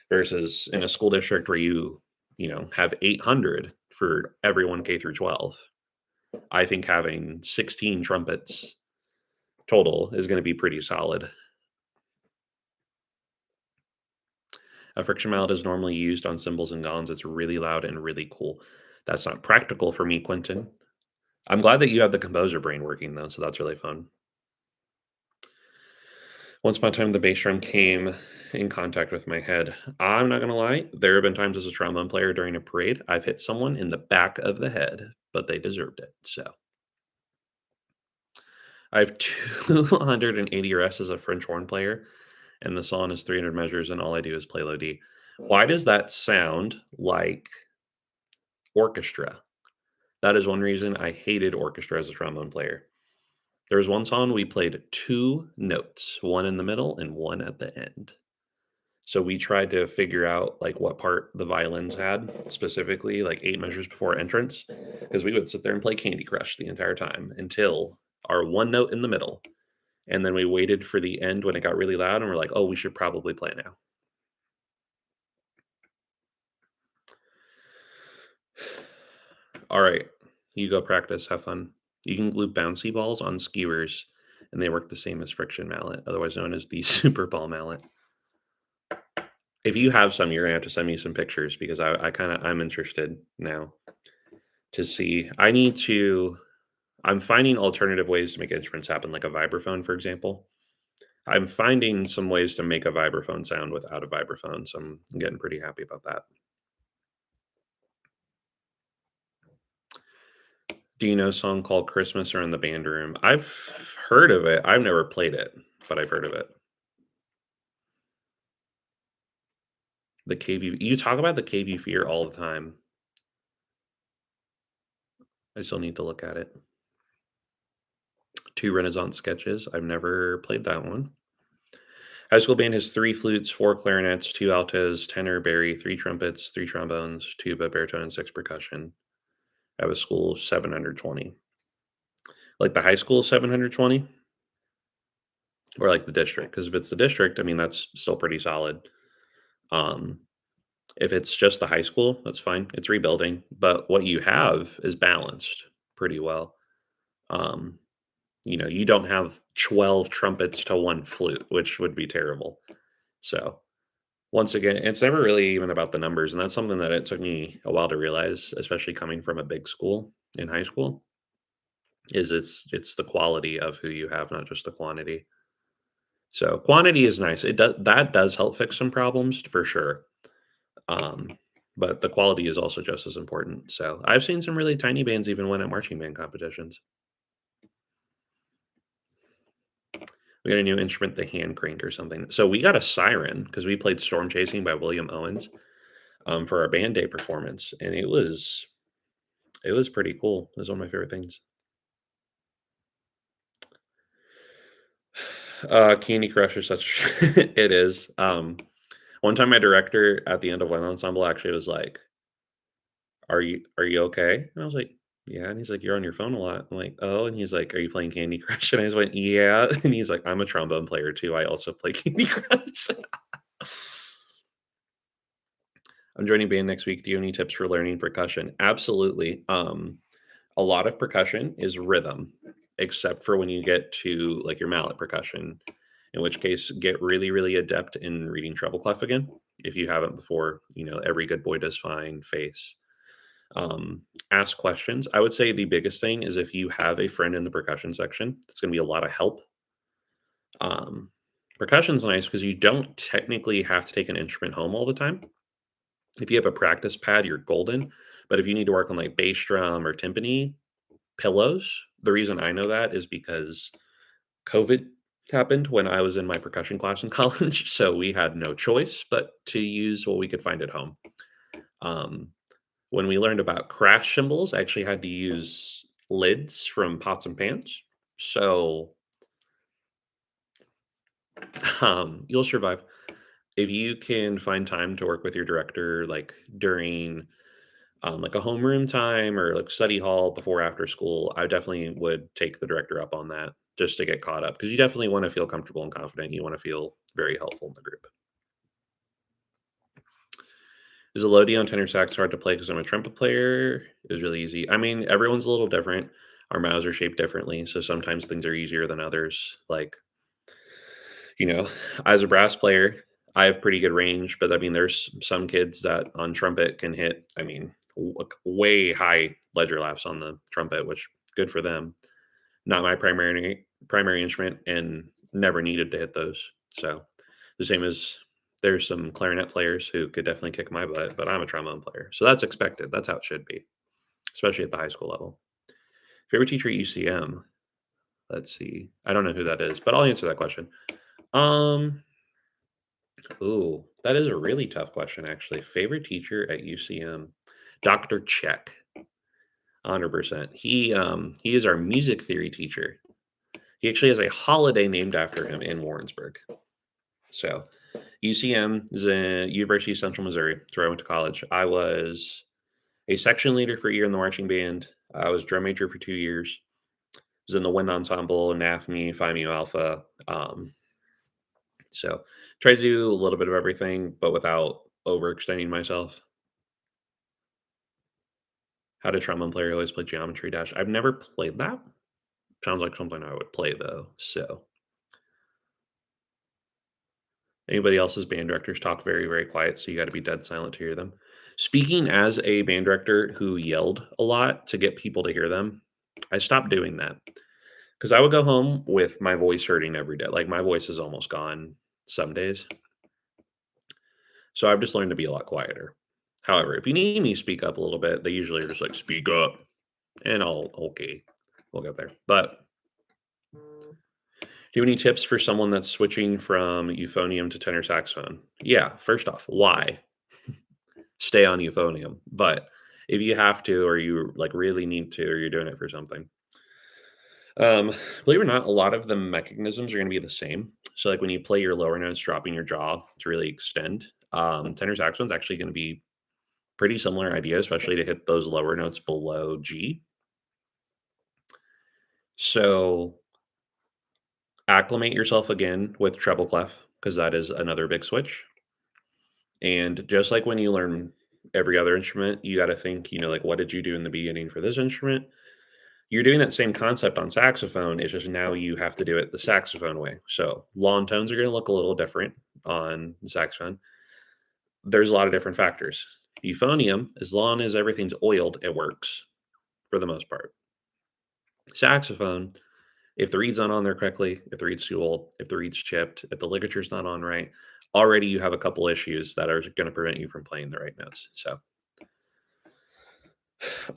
versus in a school district where have 800 for everyone K through 12. I think having 16 trumpets total is going to be pretty solid. A friction mallet is normally used on cymbals and gongs. It's really loud and really cool. That's not practical for me, Quentin. I'm glad that you have the composer brain working though, so that's really fun. Once upon a time, the bass drum came in contact with my head. I'm not gonna lie, there have been times as a trombone player during a parade, I've hit someone in the back of the head, but they deserved it. So I have 280 rests as a French horn player, and the song is 300 measures, and all I do is play low D. Why does that sound like orchestra? That is one reason I hated orchestra as a trombone player. There was one song we played 2 notes, one in the middle and one at the end. So we tried to figure out, like, what part the violins had, specifically, like, 8 measures before entrance, because we would sit there and play Candy Crush the entire time until our 1 note in the middle, and then we waited for the end when it got really loud, and we're like, "Oh, we should probably play now." Alright, you go practice, have fun. You can glue bouncy balls on skewers, and they work the same as friction mallet, otherwise known as the super ball mallet. If you have some, you're gonna have to send me some pictures because I'm interested now to see. I'm finding alternative ways to make instruments happen, like a vibraphone, for example. I'm finding some ways to make a vibraphone sound without a vibraphone, so I'm getting pretty happy about that. Do you know a song called Christmas or in the Band Room? I've heard of it. I've never played it, but I've heard of it. The KV, you talk about the KV Fear all the time. I still need to look at it. 2 Renaissance sketches. I've never played that one. High school band has 3 flutes, 4 clarinets, 2 altos, tenor, bari, 3 trumpets, 3 trombones, tuba, baritone, and 6 percussion. I have a school of 720. Like the high school is 720 or like the district? Because if it's the district, I mean, that's still pretty solid. Um, if it's just the high school, that's fine. It's rebuilding, but what you have is balanced pretty well. Um, you don't have 12 trumpets to 1 flute, which would be terrible. So once again, it's never really even about the numbers, and that's something that it took me a while to realize, especially coming from a big school in high school, is it's the quality of who you have, not just the quantity. So quantity is nice. That does help fix some problems for sure. Um, but the quality is also just as important. So I've seen some really tiny bands even win at marching band competitions. We got a new instrument, the hand crank or something. So we got a siren because we played Storm Chasing by William Owens for our band day performance, and it was pretty cool. It was one of my favorite things. Candy Crush is such it is. One time my director at the end of one ensemble actually was like, "Are you okay?" And I was like, "Yeah." And he's like, "You're on your phone a lot." I'm like, "Oh." And he's like, "Are you playing Candy Crush?" And I just went, "Yeah." And he's like, "I'm a trombone player too. I also play Candy Crush." I'm joining band next week. Do you have any tips for learning percussion? Absolutely. A lot of percussion is rhythm, except for when you get to like your mallet percussion, in which case get really, really adept in reading treble clef again. If you haven't before, every good boy does fine face. Ask questions. I would say the biggest thing is if you have a friend in the percussion section, that's going to be a lot of help. Um, Percussion's nice because you don't technically have to take an instrument home all the time. If you have a practice pad, you're golden. But if you need to work on like bass drum or timpani, pillows. The reason I know that is because COVID happened when I was in my percussion class in college. So we had no choice but to use what we could find at home. Um, when we learned about crash cymbals, I actually had to use lids from pots and pans. So you'll survive. If you can find time to work with your director, like during like a homeroom time or like study hall before after school, I definitely would take the director up on that just to get caught up because you definitely want to feel comfortable and confident. You want to feel very helpful in the group. Is a low D on tenor sax hard to play because I'm a trumpet player? It was really easy. I mean, everyone's a little different. Our mouths are shaped differently, so sometimes things are easier than others. Like, you know, as a brass player, I have pretty good range, but I mean, there's some kids that on trumpet can hit, I mean, way high ledger laughs on the trumpet, which good for them. Not my primary instrument, and never needed to hit those. So the same as there's some clarinet players who could definitely kick my butt, but I'm a trombone player, so that's expected. That's how it should be, especially at the high school level. Favorite teacher at UCM? Let's see. I don't know who that is, but I'll answer that question. Um, Ooh, that is a really tough question, actually. Favorite teacher at UCM? Dr. Check, 100%. He is our music theory teacher. He actually has a holiday named after him in Warrensburg. So, UCM is a University of Central Missouri. It's where I went to college. I was a section leader for a year in the marching band. I was drum major for 2 years. Was in the wind ensemble, NAFME, Phi Mu Alpha. So try to do a little bit of everything, but without overextending myself. How did trombone player always play Geometry Dash? I've never played that. Sounds like something I would play though. So anybody else's band directors talk very, very quiet, so you got to be dead silent to hear them. Speaking as a band director who yelled a lot to get people to hear them, I stopped doing that because I would go home with my voice hurting every day. Like my voice is almost gone some days. So I've just learned to be a lot quieter. However, if you need me to speak up a little bit, they usually are just like, speak up. And I'll, okay, we'll get there. But do you have any tips for someone that's switching from euphonium to tenor saxophone? Yeah, first off, why? Stay on euphonium. But if you have to, or you like really need to, or you're doing it for something, um, believe it or not, a lot of the mechanisms are going to be the same. So, like when you play your lower notes, dropping your jaw to really extend, tenor saxophone's actually going to be pretty similar idea, especially to hit those lower notes below G. So acclimate yourself again with treble clef because that is another big switch. And just like when you learn every other instrument, you got to think, like what did you do in the beginning for this instrument? You're doing that same concept on saxophone. It's just now you have to do it the saxophone way. So lawn tones are going to look a little different on the saxophone. There's a lot of different factors. Euphonium, as long as everything's oiled, it works for the most part. Saxophone, if the reed's not on there correctly, if the reed's too old, if the reed's chipped, if the ligature's not on right, already you have a couple issues that are going to prevent you from playing the right notes. So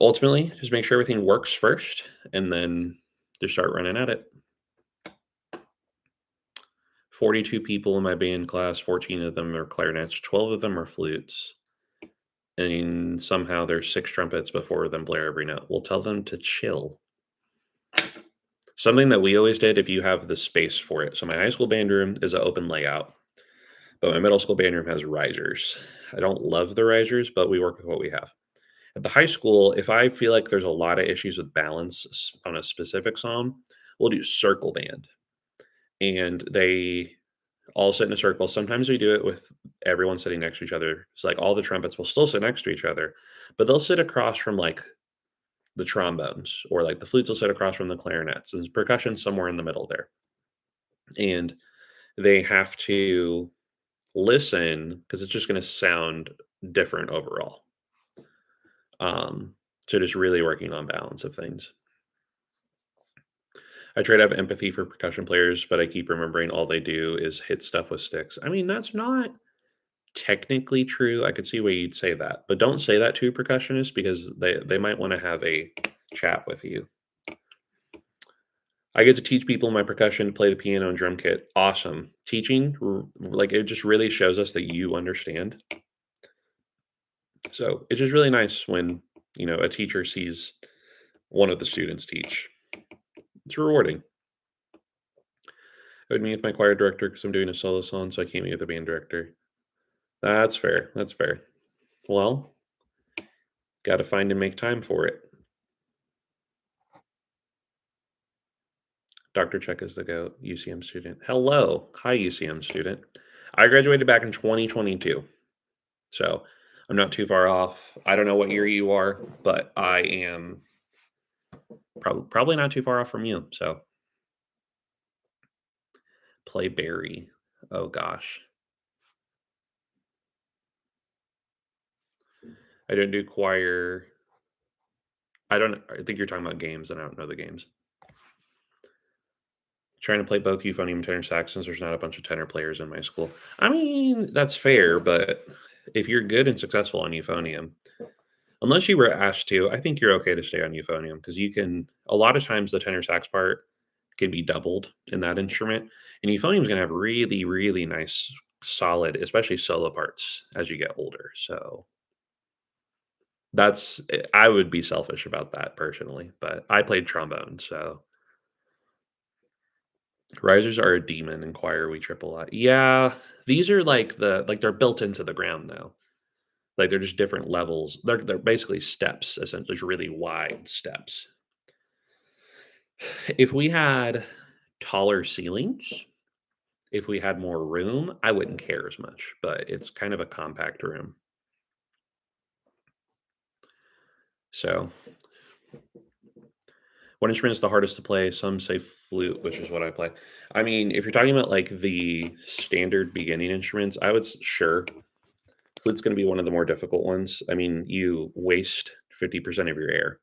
ultimately, just make sure everything works first and then just start running at it. 42 people in my band class, 14 of them are clarinets, 12 of them are flutes. And somehow there's 6 trumpets, but 4 of them blare every note. We'll tell them to chill. Something that we always did if you have the space for it. So my high school band room is an open layout, but my middle school band room has risers. I don't love the risers, but we work with what we have. At the high school, if I feel like there's a lot of issues with balance on a specific song, we'll do circle band. And they all sit in a circle. Sometimes we do it with everyone sitting next to each other. It's like all the trumpets will still sit next to each other, but they'll sit across from like the trombones, or like the flutes will sit across from the clarinets, and percussion somewhere in the middle there. And they have to listen because it's just going to sound different overall. Um, so just really working on balance of things. I try to have empathy for percussion players, but I keep remembering all they do is hit stuff with sticks. I mean, that's not technically true. I could see why you'd say that, but don't say that to percussionists because they might want to have a chat with you. I get to teach people in my percussion to play the piano and drum kit. Awesome. Teaching, like, it just really shows us that you understand. So it's just really nice when, a teacher sees one of the students teach. It's rewarding. I would meet with my choir director because I'm doing a solo song, so I can't meet with the band director. That's fair. That's fair. Well, got to find and make time for it. Dr. Check is the GOAT, UCM student. Hello. Hi, UCM student. I graduated back in 2022. So I'm not too far off. I don't know what year you are, but I am probably not too far off from you. So play Barry. Oh gosh. I don't do choir. I think you're talking about games, and I don't know the games. Trying to play both euphonium and tenor sax since there's not a bunch of tenor players in my school. I mean, that's fair, but if you're good and successful on euphonium, unless you were asked to, I think you're okay to stay on euphonium because you can. A lot of times, the tenor sax part can be doubled in that instrument, and euphonium is going to have really, really nice, solid, especially solo parts as you get older. So I would be selfish about that personally, but I played trombone, so risers are a demon in choir. We triple lot. Yeah, these are they're built into the ground though. Like they're just different levels. They're basically steps, essentially, just really wide steps. If we had taller ceilings, if we had more room, I wouldn't care as much, but it's kind of a compact room. So, what instrument is the hardest to play? Some say flute, which is what I play. I mean, if you're talking about like the standard beginning instruments, sure, flute's going to be one of the more difficult ones. I mean, you waste 50% of your air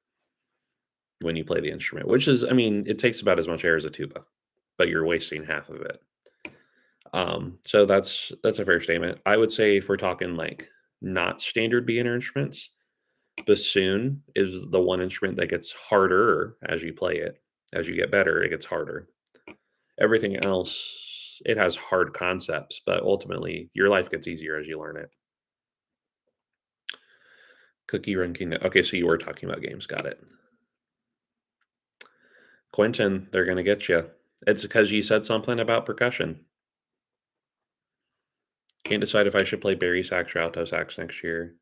when you play the instrument, which is, I mean, it takes about as much air as a tuba, but you're wasting half of it. So that's a fair statement. I would say if we're talking like not standard beginner instruments, bassoon is the one instrument that gets harder as you play it. As you get better, it gets harder. Everything else, it has hard concepts, but ultimately your life gets easier as you learn it. Cookie Run Kingdom. Okay, so you were talking about games. Got it. Quentin, they're gonna get you. It's because you said something about percussion. Can't decide if I should play Barry sax or alto sax next year.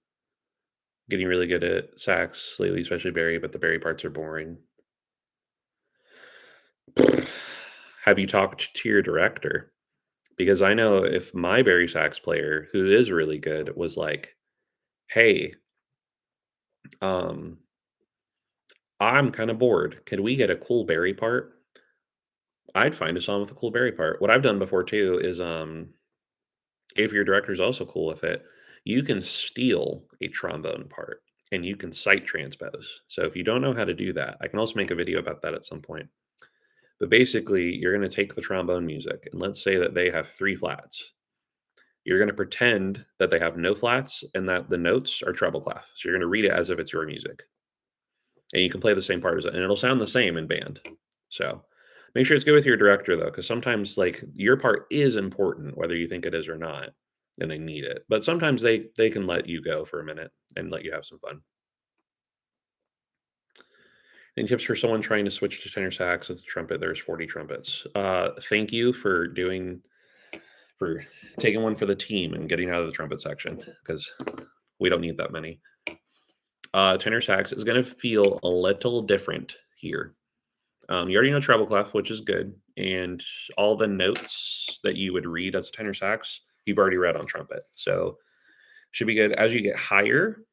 Getting really good at sax lately, especially Barry, but the Barry parts are boring. Have you talked to your director? Because I know if my Barry sax player, who is really good, was like, "Hey, um, I'm kind of bored. Can we get a cool Barry part?" I'd find a song with a cool Barry part. What I've done before too is, if your director is also cool with it, you can steal a trombone part and you can sight transpose. So if you don't know how to do that, I can also make a video about that at some point. But basically, you're going to take the trombone music, and let's say that they have three flats. You're going to pretend that they have no flats and that the notes are treble clef. So you're going to read it as if it's your music, and you can play the same part as it, and it'll sound the same in band. So make sure it's good with your director though, because sometimes like your part is important, whether you think it is or not, and they need it. But sometimes they can let you go for a minute and let you have some fun. Any tips for someone trying to switch to tenor sax with the trumpet? There's 40 trumpets. Thank you for taking one for the team and getting out of the trumpet section because we don't need that many. Tenor sax is going to feel a little different here. You already know treble clef, which is good, and all the notes that you would read as a tenor sax, you've already read on trumpet, so should be good. As you get higher,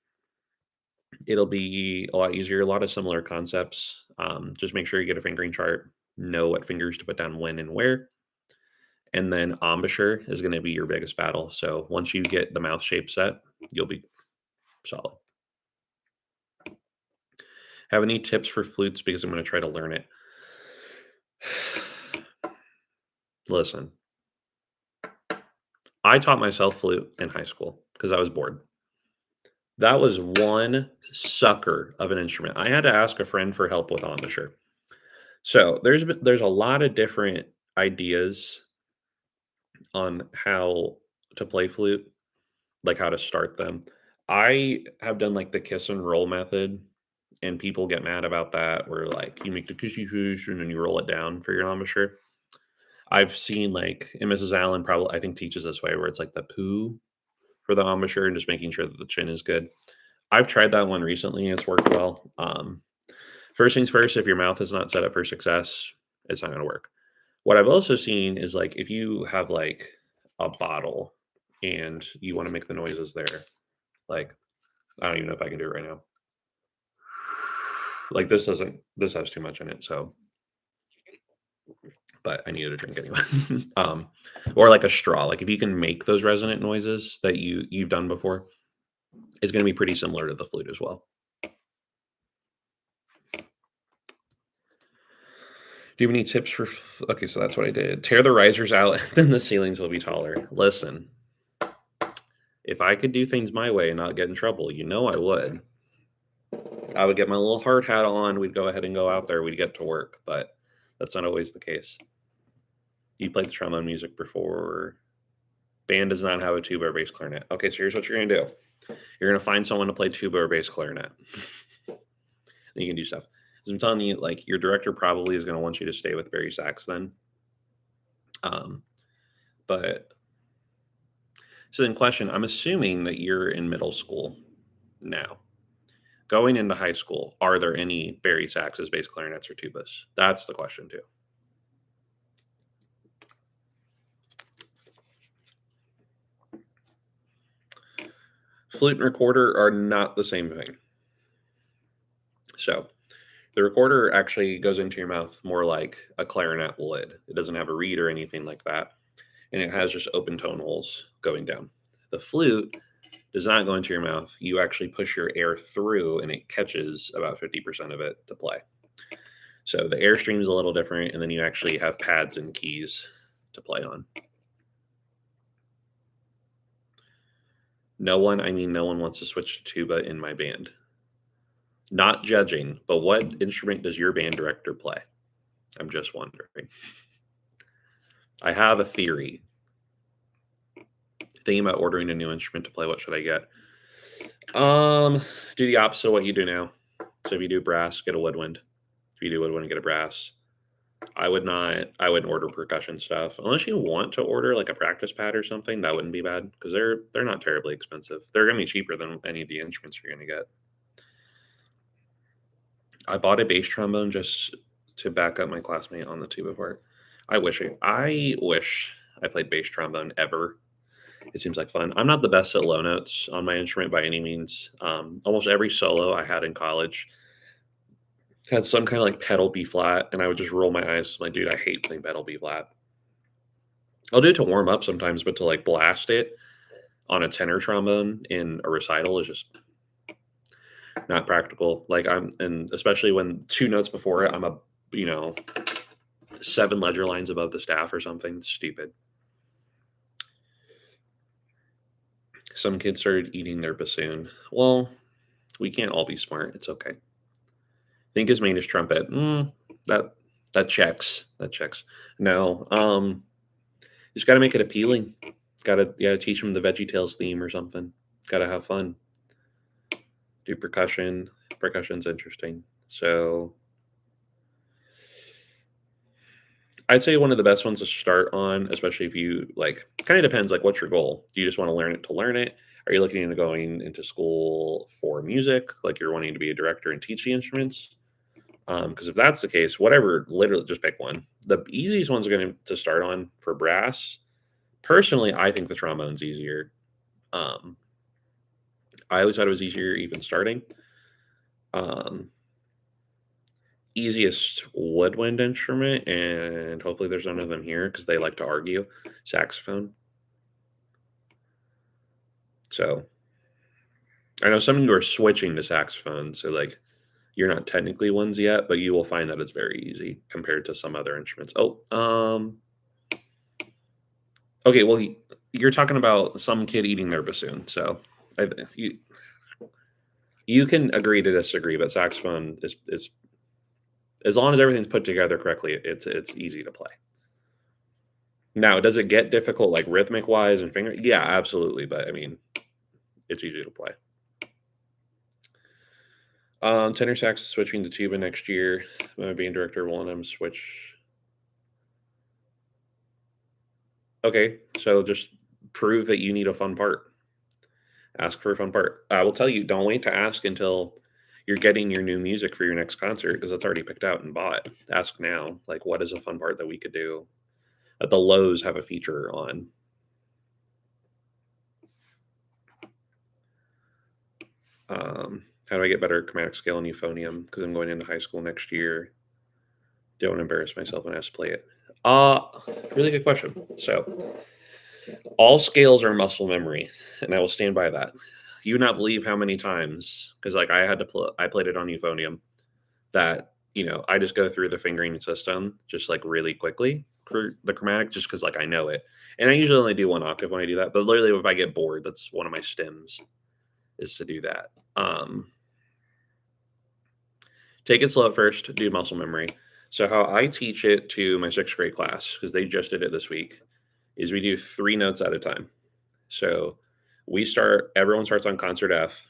It'll be a lot easier, a lot of similar concepts. Just make sure you get a fingering chart, know what fingers to put down when and where. And then embouchure is going to be your biggest battle. So once you get the mouth shape set, you'll be solid. Have any tips for flutes? Because I'm going to try to learn it. Listen, I taught myself flute in high school because I was bored. That was one sucker of an instrument. I had to ask a friend for help with embouchure. So there's a lot of different ideas on how to play flute, like how to start them. I have done like the kiss and roll method, and people get mad about that, where like you make the kissy fish and then you roll it down for your embouchure. I've seen like, and Mrs. Allen probably I think teaches this way, where it's like the poo for the embouchure and just making sure that the chin is good. I've tried that one recently and it's worked well. First things first, if your mouth is not set up for success, it's not going to work. What I've also seen is like if you have like a bottle and you want to make the noises there, like I don't even know if I can do it right now. Like this has too much in it, so but I needed a drink anyway. Or like a straw. Like if you can make those resonant noises that you've done before, it's going to be pretty similar to the flute as well. Do you have any tips for? Okay, so that's what I did. Tear the risers out, then the ceilings will be taller. Listen, if I could do things my way and not get in trouble, you know I would. I would get my little hard hat on. We'd go ahead and go out there. We'd get to work, but that's not always the case. You played the trombone music before. Band does not have a tuba or bass clarinet. Okay, so here's what you're gonna do. You're gonna find someone to play tuba or bass clarinet. And you can do stuff. As I'm telling you, like your director probably is gonna want you to stay with Barry sax then. Um, but so in question, I'm assuming that you're in middle school now. Going into high school, are there any Barry saxes, bass clarinets, or tubas? That's the question too. Flute and recorder are not the same thing. So the recorder actually goes into your mouth more like a clarinet would. It doesn't have a reed or anything like that. And it has just open tone holes going down. The flute does not go into your mouth. You actually push your air through and it catches about 50% of it to play. So the air stream is a little different. And then you actually have pads and keys to play on. No one wants to switch to tuba in my band. Not judging, but what instrument does your band director play? I'm just wondering. I have a theory. Thinking about ordering a new instrument to play, what should I get? Do the opposite of what you do now. So if you do brass, get a woodwind. If you do woodwind, get a brass. I wouldn't order percussion stuff unless you want to order like a practice pad or something. That wouldn't be bad because they're not terribly expensive. They're gonna be cheaper than any of the instruments you're gonna get. I bought a bass trombone just to back up my classmate on the tuba part. I wish I played bass trombone ever. It seems like fun. I'm not the best at low notes on my instrument by any means. Almost every solo I had in college had some kind of like pedal B flat, and I would just roll my eyes. Like, dude, I hate playing pedal B flat. I'll do it to warm up sometimes, but to like blast it on a tenor trombone in a recital is just not practical. And especially when 2 notes before it, I'm a, you know, 7 ledger lines above the staff or something. It's stupid. Some kids started eating their bassoon. Well, we can't all be smart. It's okay. Think his main is trumpet. That checks. That checks. No. You just got to make it appealing. Got to teach them the VeggieTales theme or something. Got to have fun. Do percussion. Percussion's interesting. So I'd say one of the best ones to start on, especially if you like, kind of depends like what's your goal. Do you just want to learn it to learn it? Are you looking into going into school for music? Like you're wanting to be a director and teach the instruments? Because if that's the case, whatever, literally just pick one. The easiest ones are going to start on for brass. Personally, I think the trombone's easier. I always thought it was easier even starting. Um, Easiest woodwind instrument, and hopefully there's none of them here because they like to argue, saxophone. So I know some of you are switching to saxophone, so like you're not technically ones yet, but you will find that it's very easy compared to some other instruments. Okay, well, you're talking about some kid eating their bassoon, so I, you you can agree to disagree, but saxophone is as long as everything's put together correctly, it's easy to play. Now, does it get difficult, like rhythmic wise and finger? Yeah, absolutely, but I mean, it's easy to play. Tenor sax is switching to tuba next year. My band director will let him switch. Okay, so just prove that you need a fun part. Ask for a fun part. I will tell you, don't wait to ask until you're getting your new music for your next concert because it's already picked out and bought. Ask now, like, what is a fun part that we could do that the lows have a feature on? How do I get better at chromatic scale and euphonium? Because I'm going into high school next year. Don't embarrass myself when I have to play it. Uh, Really good question. So, all scales are muscle memory, and I will stand by that. You would not believe how many times, because like I had to play, I played it on euphonium. That I just go through the fingering system just like really quickly for the chromatic, just because like I know it, and I usually only do one octave when I do that. But literally, if I get bored, that's one of my stems is to do that. Take it slow at first, do muscle memory. So how I teach it to my sixth grade class, because they just did it this week, is we do 3 notes at a time. So everyone starts on concert F.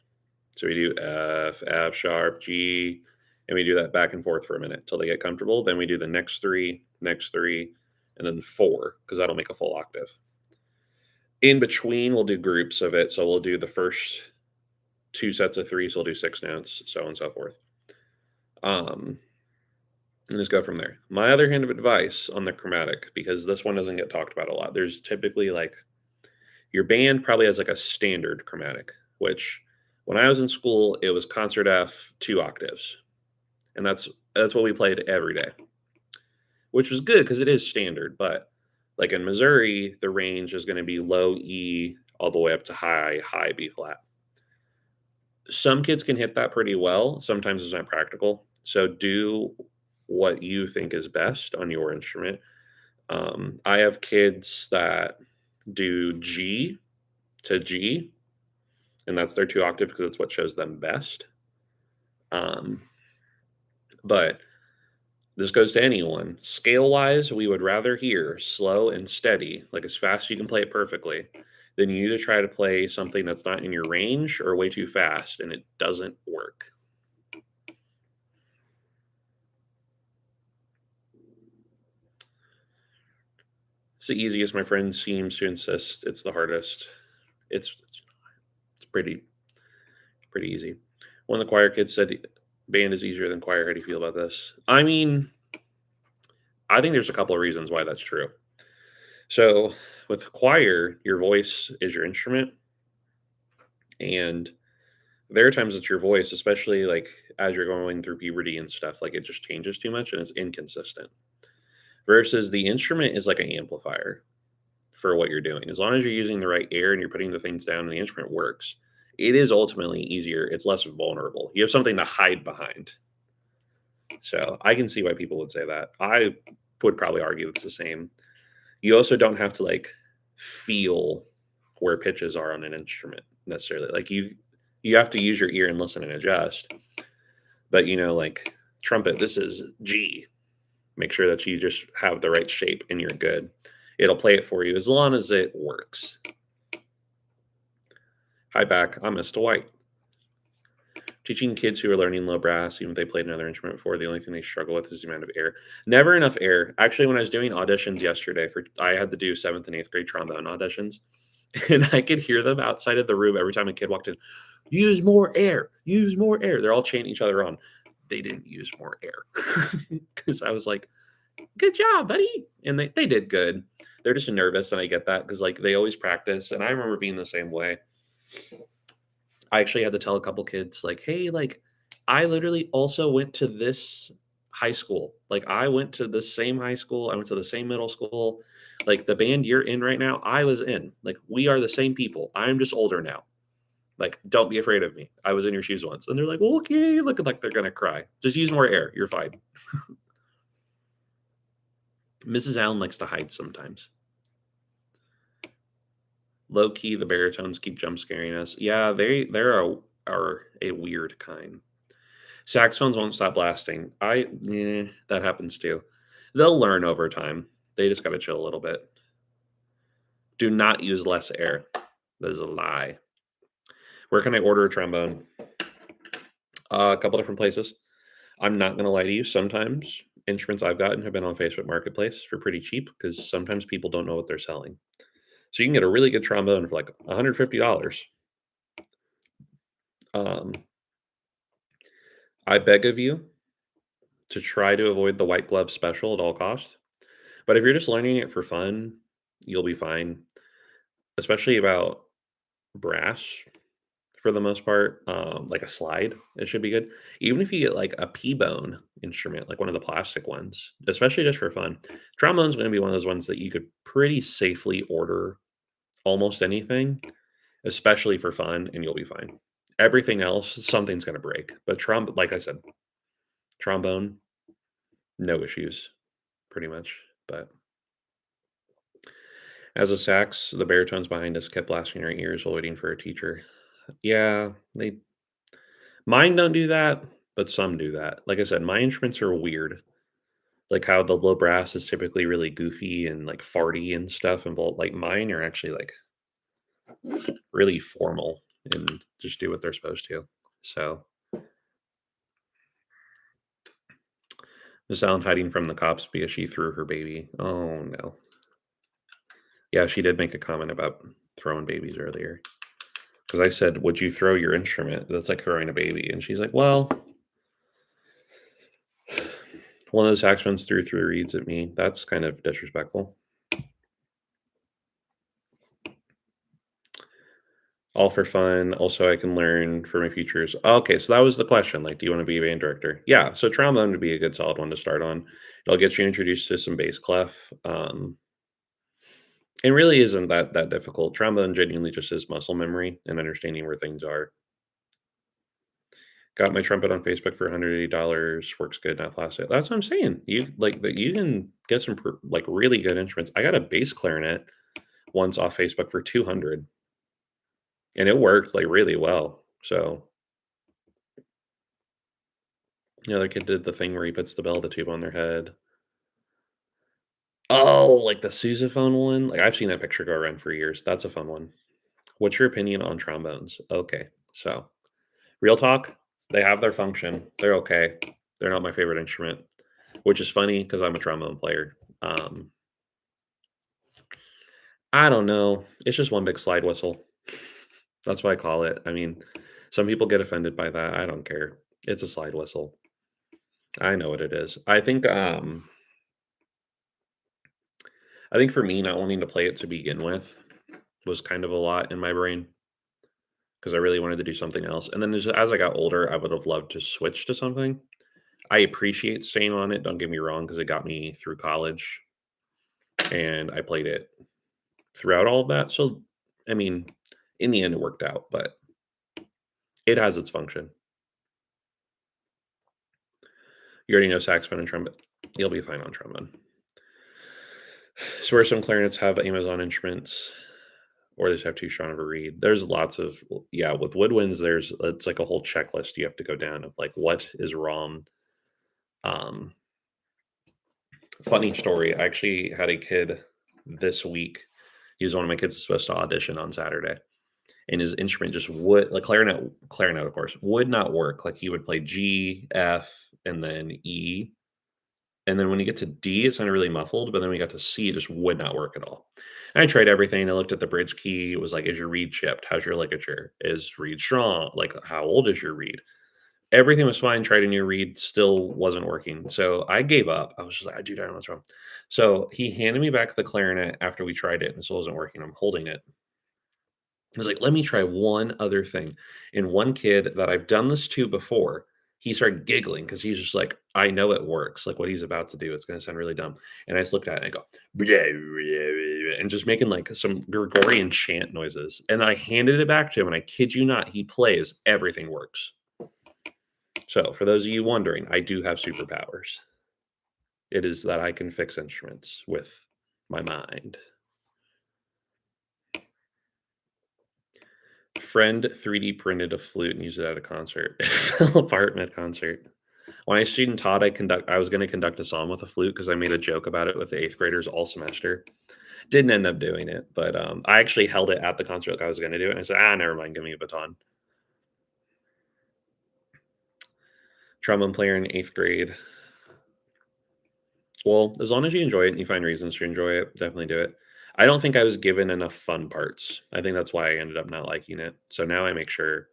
So we do F, F sharp, G, and we do that back and forth for a minute till they get comfortable. Then we do the next three, and then four, because that'll make a full octave. In between, we'll do groups of it. So we'll do the first 2 sets of three, so we'll do 6 notes, so on and so forth. And just go from there. My other hand of advice on the chromatic, because this one doesn't get talked about a lot. There's typically like your band probably has like a standard chromatic, which when I was in school, it was concert F 2 octaves. And that's what we played every day. Which was good because it is standard, but like in Missouri, the range is going to be low E all the way up to high B flat. Some kids can hit that pretty well. Sometimes it's not practical. So do what you think is best on your instrument. I have kids that do G to G, and that's their 2 octave because it's what shows them best. But this goes to anyone. Scale wise, we would rather hear slow and steady, like as fast as you can play it perfectly, than you to try to play something that's not in your range or way too fast and it doesn't work. It's the easiest. My friend seems to insist it's the hardest. It's pretty easy. One of the choir kids said band is easier than choir. How do you feel about this? I mean, I think there's a couple of reasons why that's true. So with choir, your voice is your instrument, and there are times it's your voice, especially like as you're going through puberty and stuff, like it just changes too much and it's inconsistent. Versus the instrument is like an amplifier for what you're doing. As long as you're using the right air and you're putting the things down and the instrument works, it is ultimately easier. It's less vulnerable. You have something to hide behind. So I can see why people would say that. I would probably argue it's the same. You also don't have to like feel where pitches are on an instrument necessarily. Like you have to use your ear and listen and adjust. But like trumpet, this is G. Make sure that you just have the right shape and you're good. It'll play it for you as long as it works. Hi back, I'm Mistah White. Teaching kids who are learning low brass, even if they played another instrument before, the only thing they struggle with is the amount of air. Never enough air. Actually, when I was doing auditions yesterday, I had to do 7th and 8th grade trombone auditions, and I could hear them outside of the room every time a kid walked in. Use more air. Use more air. They're all chanting each other on. They didn't use more air because I was like, "Good job, buddy," and they did good. They're just nervous, and I get that because like they always practice, and I remember being the same way. I actually had to tell a couple kids like, "Hey, like, I literally also went to this high school. Like, I went to the same high school, I went to the same middle school. Like, the band you're in right now, I was in. Like, we are the same people. I'm just older now. Like, don't be afraid of me. I was in your shoes once. And they're like, well, okay, looking like they're gonna cry. Just use more air. You're fine. Mrs. Allen likes to hide sometimes. Low key, the baritones keep jump scaring us. Yeah, are a weird kind. Saxophones won't stop blasting. That happens too. They'll learn over time. They just got to chill a little bit. Do not use less air. That is a lie. Where can I order a trombone? A couple different places. I'm not going to lie to you. Sometimes instruments I've gotten have been on Facebook Marketplace for pretty cheap because sometimes people don't know what they're selling. So you can get a really good trombone for like $150. Um, I beg of you to try to avoid the white glove special at all costs. But if you're just learning it for fun, you'll be fine. Especially about brass for the most part, like a slide, it should be good. Even if you get like a P-bone instrument, like one of the plastic ones, especially just for fun. Trombone's going to be one of those ones that you could pretty safely order almost anything, especially for fun, and you'll be fine. Everything else, something's going to break. But like I said, trombone, no issues, pretty much. But as a sax, the baritones behind us kept blasting our ears while waiting for a teacher. Yeah, they mine don't do that, but some do that. Like I said, my instruments are weird. Like how the low brass is typically really goofy and like farty and stuff, and like mine are actually like really formal and just do what they're supposed to. So Miss Allen hiding from the cops because she threw her baby. Oh no. Yeah, she did make a comment about throwing babies earlier. Because I said, would you throw your instrument? That's like throwing a baby. And she's like, well, one of the saxophones threw three reeds at me. That's kind of disrespectful. All for fun. Also, I can learn for my futures. Okay, so that was the question. Like, do you want to be a band director? Yeah, so trombone would be a good solid one to start on. It'll get you introduced to some bass clef. It really isn't that difficult. Trombone genuinely just is muscle memory and understanding where things are. Got my trumpet on Facebook for $180. Works good, not plastic. That's what I'm saying. You like that you can get some like really good instruments. I got a bass clarinet once off Facebook for 200 and it worked like really well. So the other kid did the thing where he puts the bell of the tube on their head. Oh, like the sousaphone one? Like I've seen that picture go around for years. That's a fun one. What's your opinion on trombones? Okay. So, real talk, they have their function. They're okay. They're not my favorite instrument, which is funny because I'm a trombone player. I don't know. It's just one big slide whistle. That's what I call it. I mean, some people get offended by that. I don't care. It's a slide whistle. I know what it is. I think for me not wanting to play it to begin with was kind of a lot in my brain because I really wanted to do something else. And then as I got older, I would have loved to switch to something. I appreciate staying on it, don't get me wrong, because it got me through college and I played it throughout all of that. So, I mean, in the end, it worked out, but it has its function. You already know saxophone and trumpet. You'll be fine on trombone. Swear some clarinets have Amazon instruments, or they just have too strong of a reed. There's lots of yeah. With woodwinds, it's like a whole checklist you have to go down of like what is wrong. Um, Funny story. I actually had a kid this week. He was one of my kids supposed to audition on Saturday, and his instrument just would like clarinet of course would not work. Like he would play G, F, and then E, and then when you get to D, it sounded really muffled. But then we got to C, it just would not work at all. And I tried everything. I looked at the bridge key. It was like, is your reed chipped? How's your ligature? Is reed strong? Like, how old is your reed? Everything was fine. Tried a new reed, still wasn't working. So I gave up. I was just like, dude, I don't know what's wrong. So he handed me back the clarinet after we tried it, and it still wasn't working. I'm holding it. I was like, let me try one other thing. And one kid that I've done this to before he started giggling because he's just like, I know it works. Like what he's about to do, it's going to sound really dumb. And I just looked at it and I go, and just making like some Gregorian chant noises. And I handed it back to him. And I kid you not, he plays, everything works. So for those of you wondering, I do have superpowers. It is that I can fix instruments with my mind. Friend 3D printed a flute and used it at a concert. It fell apart mid-concert. When I student taught, I was going to conduct a song with a flute because I made a joke about it with the 8th graders all semester. Didn't end up doing it, but I actually held it at the concert like I was going to do it. And I said, never mind, give me a baton. Trombone player in 8th grade. Well, as long as you enjoy it and you find reasons to enjoy it, definitely do it. I don't think I was given enough fun parts. I think that's why I ended up not liking it. So now I make sure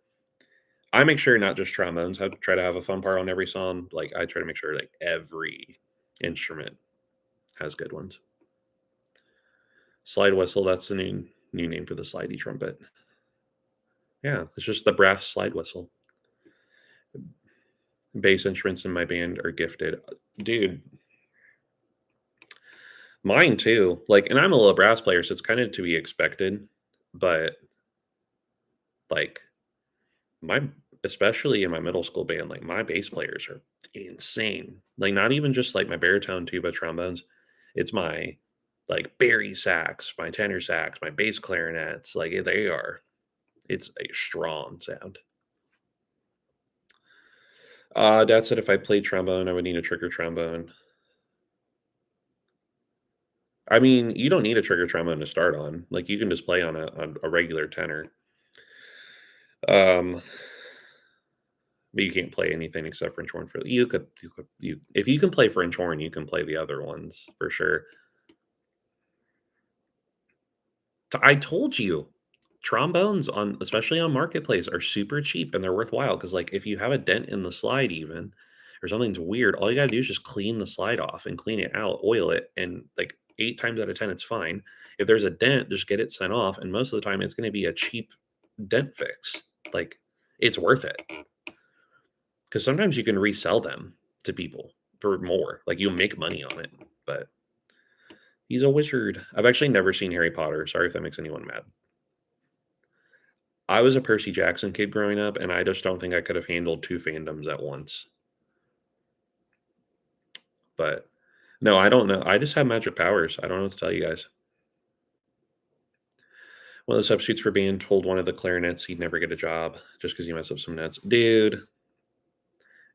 not just trombones try to have a fun part on every song. Like I try to make sure like every instrument has good ones. Slide whistle, that's the new name for the slidey trumpet. Yeah, it's just the brass slide whistle. Bass instruments in my band are gifted. Dude, mine too. Like, and I'm a little brass player, so it's kind of to be expected. But like my especially in my middle school band, like my bass players are insane. Like not even just like my baritone tuba trombones. It's my like bari sax, my tenor sax, my bass clarinets. Like they are. It's a strong sound. Dad said if I played trombone, I would need a trigger trombone. I mean, you don't need a trigger trombone to start on. Like you can just play on a regular tenor. Um, but you can't play anything except French horn. For you if you can play French horn, you can play the other ones for sure. I told you, trombones on especially on marketplace are super cheap and they're worthwhile because like if you have a dent in the slide even or something's weird, all you gotta do is just clean the slide off and clean it out, oil it, and like 8 times out of 10 it's fine. If there's a dent, just get it sent off, and most of the time it's gonna be a cheap dent fix. Like it's worth it because sometimes you can resell them to people for more. Like you'll make money on it, but he's a wizard. I've actually never seen Harry Potter. Sorry if that makes anyone mad. I was a Percy Jackson kid growing up, and I just don't think I could have handled 2 fandoms at once. But no, I don't know. I just have magic powers. I don't know what to tell you guys. One of the substitutes for band told one of the clarinets he'd never get a job just because he messed up some notes. Dude,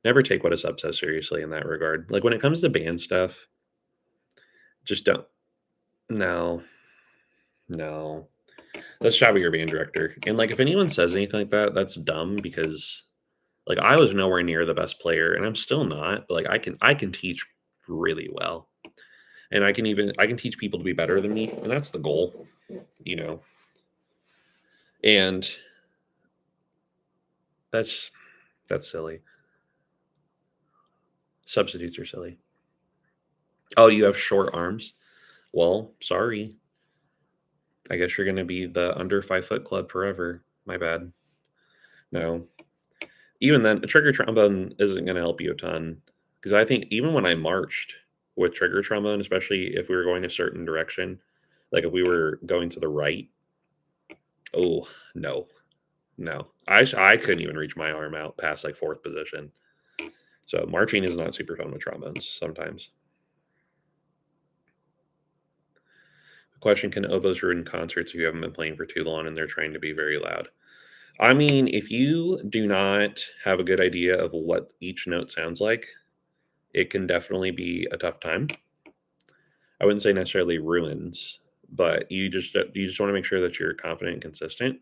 never take what a sub says seriously in that regard. Like when it comes to band stuff, just don't. No, no. That's job of your band director. And like if anyone says anything like that, that's dumb because like I was nowhere near the best player, and I'm still not. But like I can teach really well, and I can teach people to be better than me, and that's the goal, you know. And that's that's silly. Substitutes are silly. Oh, you have short arms. Well, sorry. I guess you're gonna be the under 5 foot club forever. My bad. No. Even then, a trigger trombone isn't gonna help you a ton because I think even when I marched with trigger trombone, especially if we were going a certain direction, like if we were going to the right, oh no, no, I couldn't even reach my arm out past like 4th position. So marching is not super fun with trombones sometimes. The question: can oboes ruin concerts if you haven't been playing for too long and they're trying to be very loud? I mean, if you do not have a good idea of what each note sounds like, it can definitely be a tough time. I wouldn't say necessarily ruins, but you just want to make sure that you're confident and consistent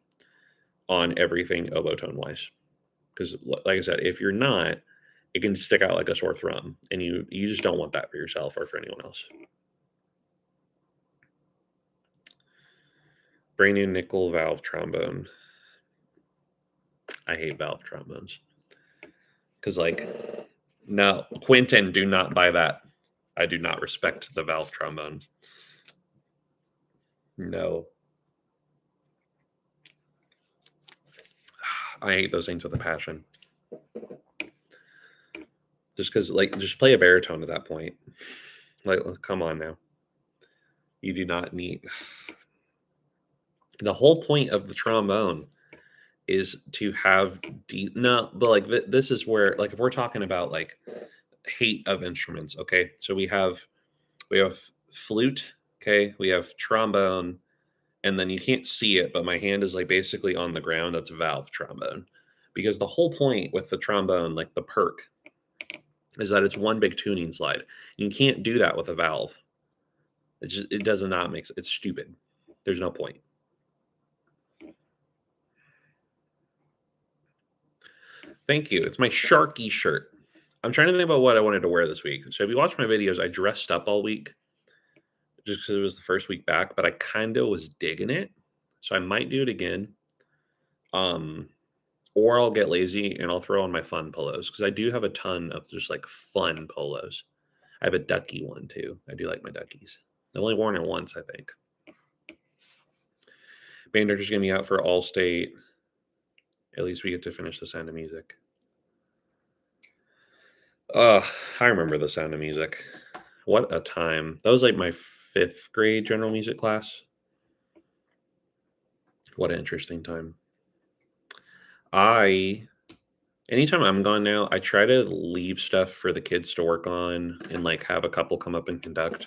on everything oboe tone wise. Because like I said, if you're not, it can stick out like a sore thumb, and you just don't want that for yourself or for anyone else. Brand new nickel valve trombone. I hate valve trombones because like no, Quentin, do not buy that. I do not respect the valve trombone. No, I hate those things with a passion. just because, like, just play a baritone at that point. Like, come on now. You do not need. The whole point of the trombone is to have deep. No, but like this is where, like, if we're talking about like hate of instruments, okay, so we have flute, okay, we have trombone, and then you can't see it, but my hand is like basically on the ground. That's valve trombone, because the whole point with the trombone, like the perk, is that it's one big tuning slide. You can't do that with a valve. It does not make sense. It's stupid. There's no point. Thank you. It's my Sharky shirt. I'm trying to think about what I wanted to wear this week. So if you watch my videos, I dressed up all week just because it was the first week back, but I kind of was digging it. So I might do it again. Um, or I'll get lazy and I'll throw on my fun polos because I do have a ton of just like fun polos. I have a ducky one too. I do like my duckies. I've only worn it once, I think. Band director's gonna be out for All State. At least we get to finish The Sound of Music. I remember The Sound of Music. What a time. That was like my 5th grade general music class. What an interesting time. Anytime I'm gone now, I try to leave stuff for the kids to work on and like have a couple come up and conduct.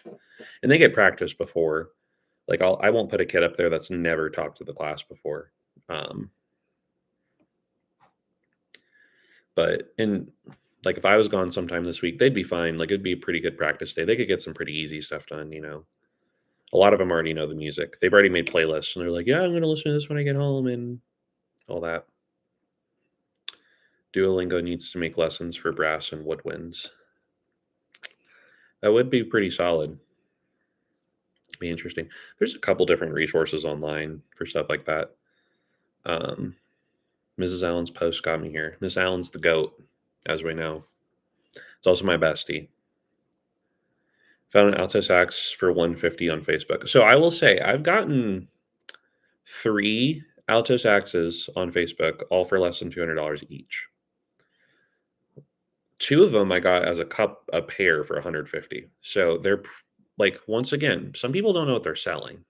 And they get practice before. Like I won't put a kid up there that's never talked to the class before. But like if I was gone sometime this week, they'd be fine. Like it'd be a pretty good practice day. They could get some pretty easy stuff done. A lot of them already know the music. They've already made playlists and they're like, yeah, I'm going to listen to this when I get home and all that. Duolingo needs to make lessons for brass and woodwinds. That would be pretty solid. Be interesting. There's a couple different resources online for stuff like that. Mrs. Allen's post got me here. Miss Allen's the GOAT, as we know. It's also my bestie. Found an alto sax for $150 on Facebook. So I will say I've gotten 3 alto saxes on Facebook, all for less than $200 each. 2 of them I got as a pair for $150. So they're like, once again, some people don't know what they're selling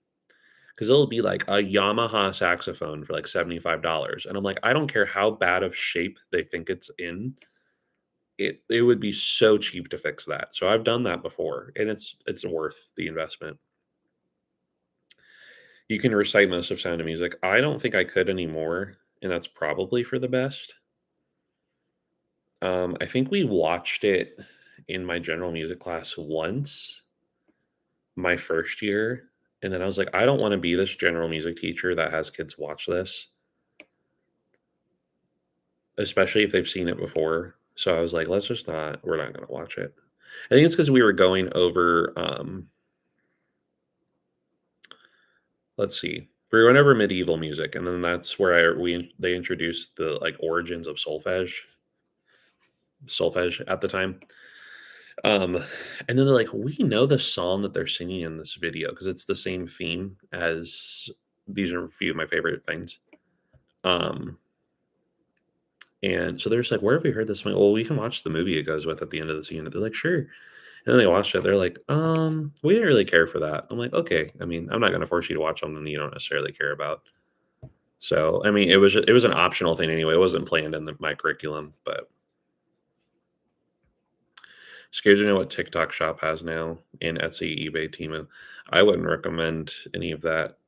because it'll be like a Yamaha saxophone for like $75, and I'm like, I don't care how bad of shape they think it's in. It would be so cheap to fix that. So I've done that before, and it's worth the investment. You can recite most of Sound of Music. I don't think I could anymore, and that's probably for the best. I think we watched it in my general music class once, my first year, and then I was like, I don't want to be this general music teacher that has kids watch this, especially if they've seen it before. So I was like, we're not going to watch it. I think it's because we were going over, let's see, we went over medieval music, and then that's where they introduced the like origins of solfege at the time. And then they're like, we know the song that they're singing in this video because it's the same theme as these are a few of my favorite things. And so they're just like, where have we heard this one? Well, we can watch the movie it goes with at the end of the scene. They're like, sure. And then they watched it. They're like, we didn't really care for that. I'm like, okay. I mean, I'm not going to force you to watch something that you don't necessarily care about. So, I mean, it was an optional thing anyway. It wasn't planned in my curriculum, but scared to know what TikTok Shop has now in Etsy, eBay, Temu. I wouldn't recommend any of that.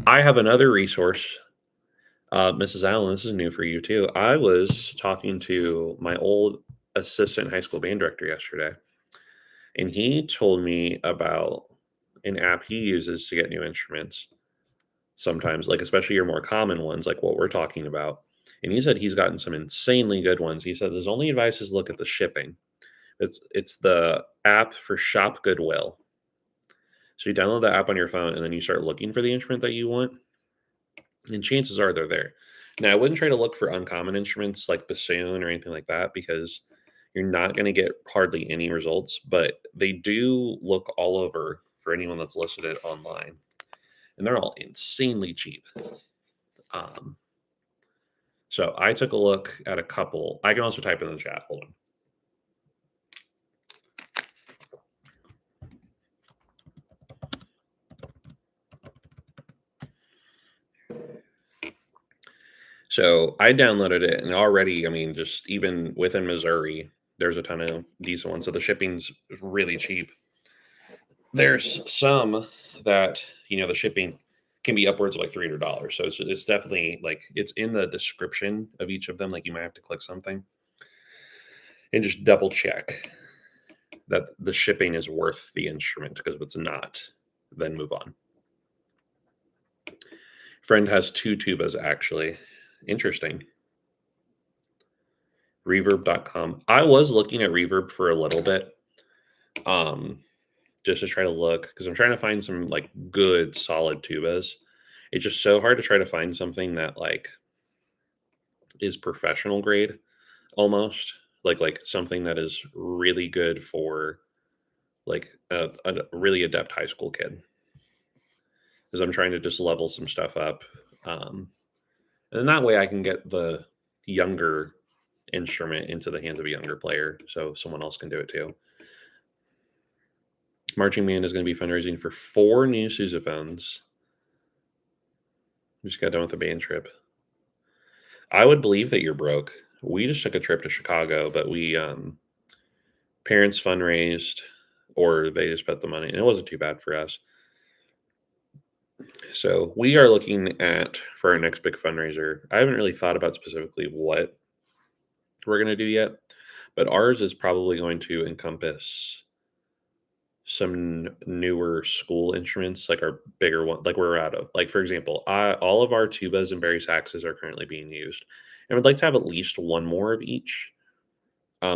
I have another resource. Mrs. Allen, this is new for you too. I was talking to my old assistant high school band director yesterday, and he told me about an app he uses to get new instruments sometimes, like especially your more common ones, like what we're talking about. And he said he's gotten some insanely good ones. He said his only advice is look at the shipping. It's the app for Shop Goodwill. So you download the app on your phone and then you start looking for the instrument that you want. And chances are they're there. Now, I wouldn't try to look for uncommon instruments like bassoon or anything like that because you're not going to get hardly any results, but they do look all over for anyone that's listed it online. And they're all insanely cheap. So I took a look at a couple. I can also type in the chat. Hold on. So I downloaded it, and already, I mean, just even within Missouri, there's a ton of decent ones. So the shipping's really cheap. There's some that the shipping can be upwards of like $300. So it's definitely like it's in the description of each of them. Like you might have to click something and just double check that the shipping is worth the instrument, because if it's not, then move on. Friend has two tubas actually. Interesting. Reverb.com. I was looking at Reverb for a little bit. Just to try to look, because I'm trying to find some like good solid tubas. It's just so hard to try to find something that like is professional grade almost, like something that is really good for like a really adept high school kid, because I'm trying to just level some stuff up, and that way I can get the younger instrument into the hands of a younger player so someone else can do it too. Marching band is going to be fundraising for 4 new sousaphones. We just got done with a band trip. I would believe that you're broke. We just took a trip to Chicago, but we parents fundraised, or they just put the money, and it wasn't too bad for us. So we are looking at, for our next big fundraiser, I haven't really thought about specifically what we're going to do yet, but ours is probably going to encompass some newer school instruments, like our bigger one, like we're out of. Like for example, all of our tubas and bari saxes are currently being used, and we'd like to have at least one more of each.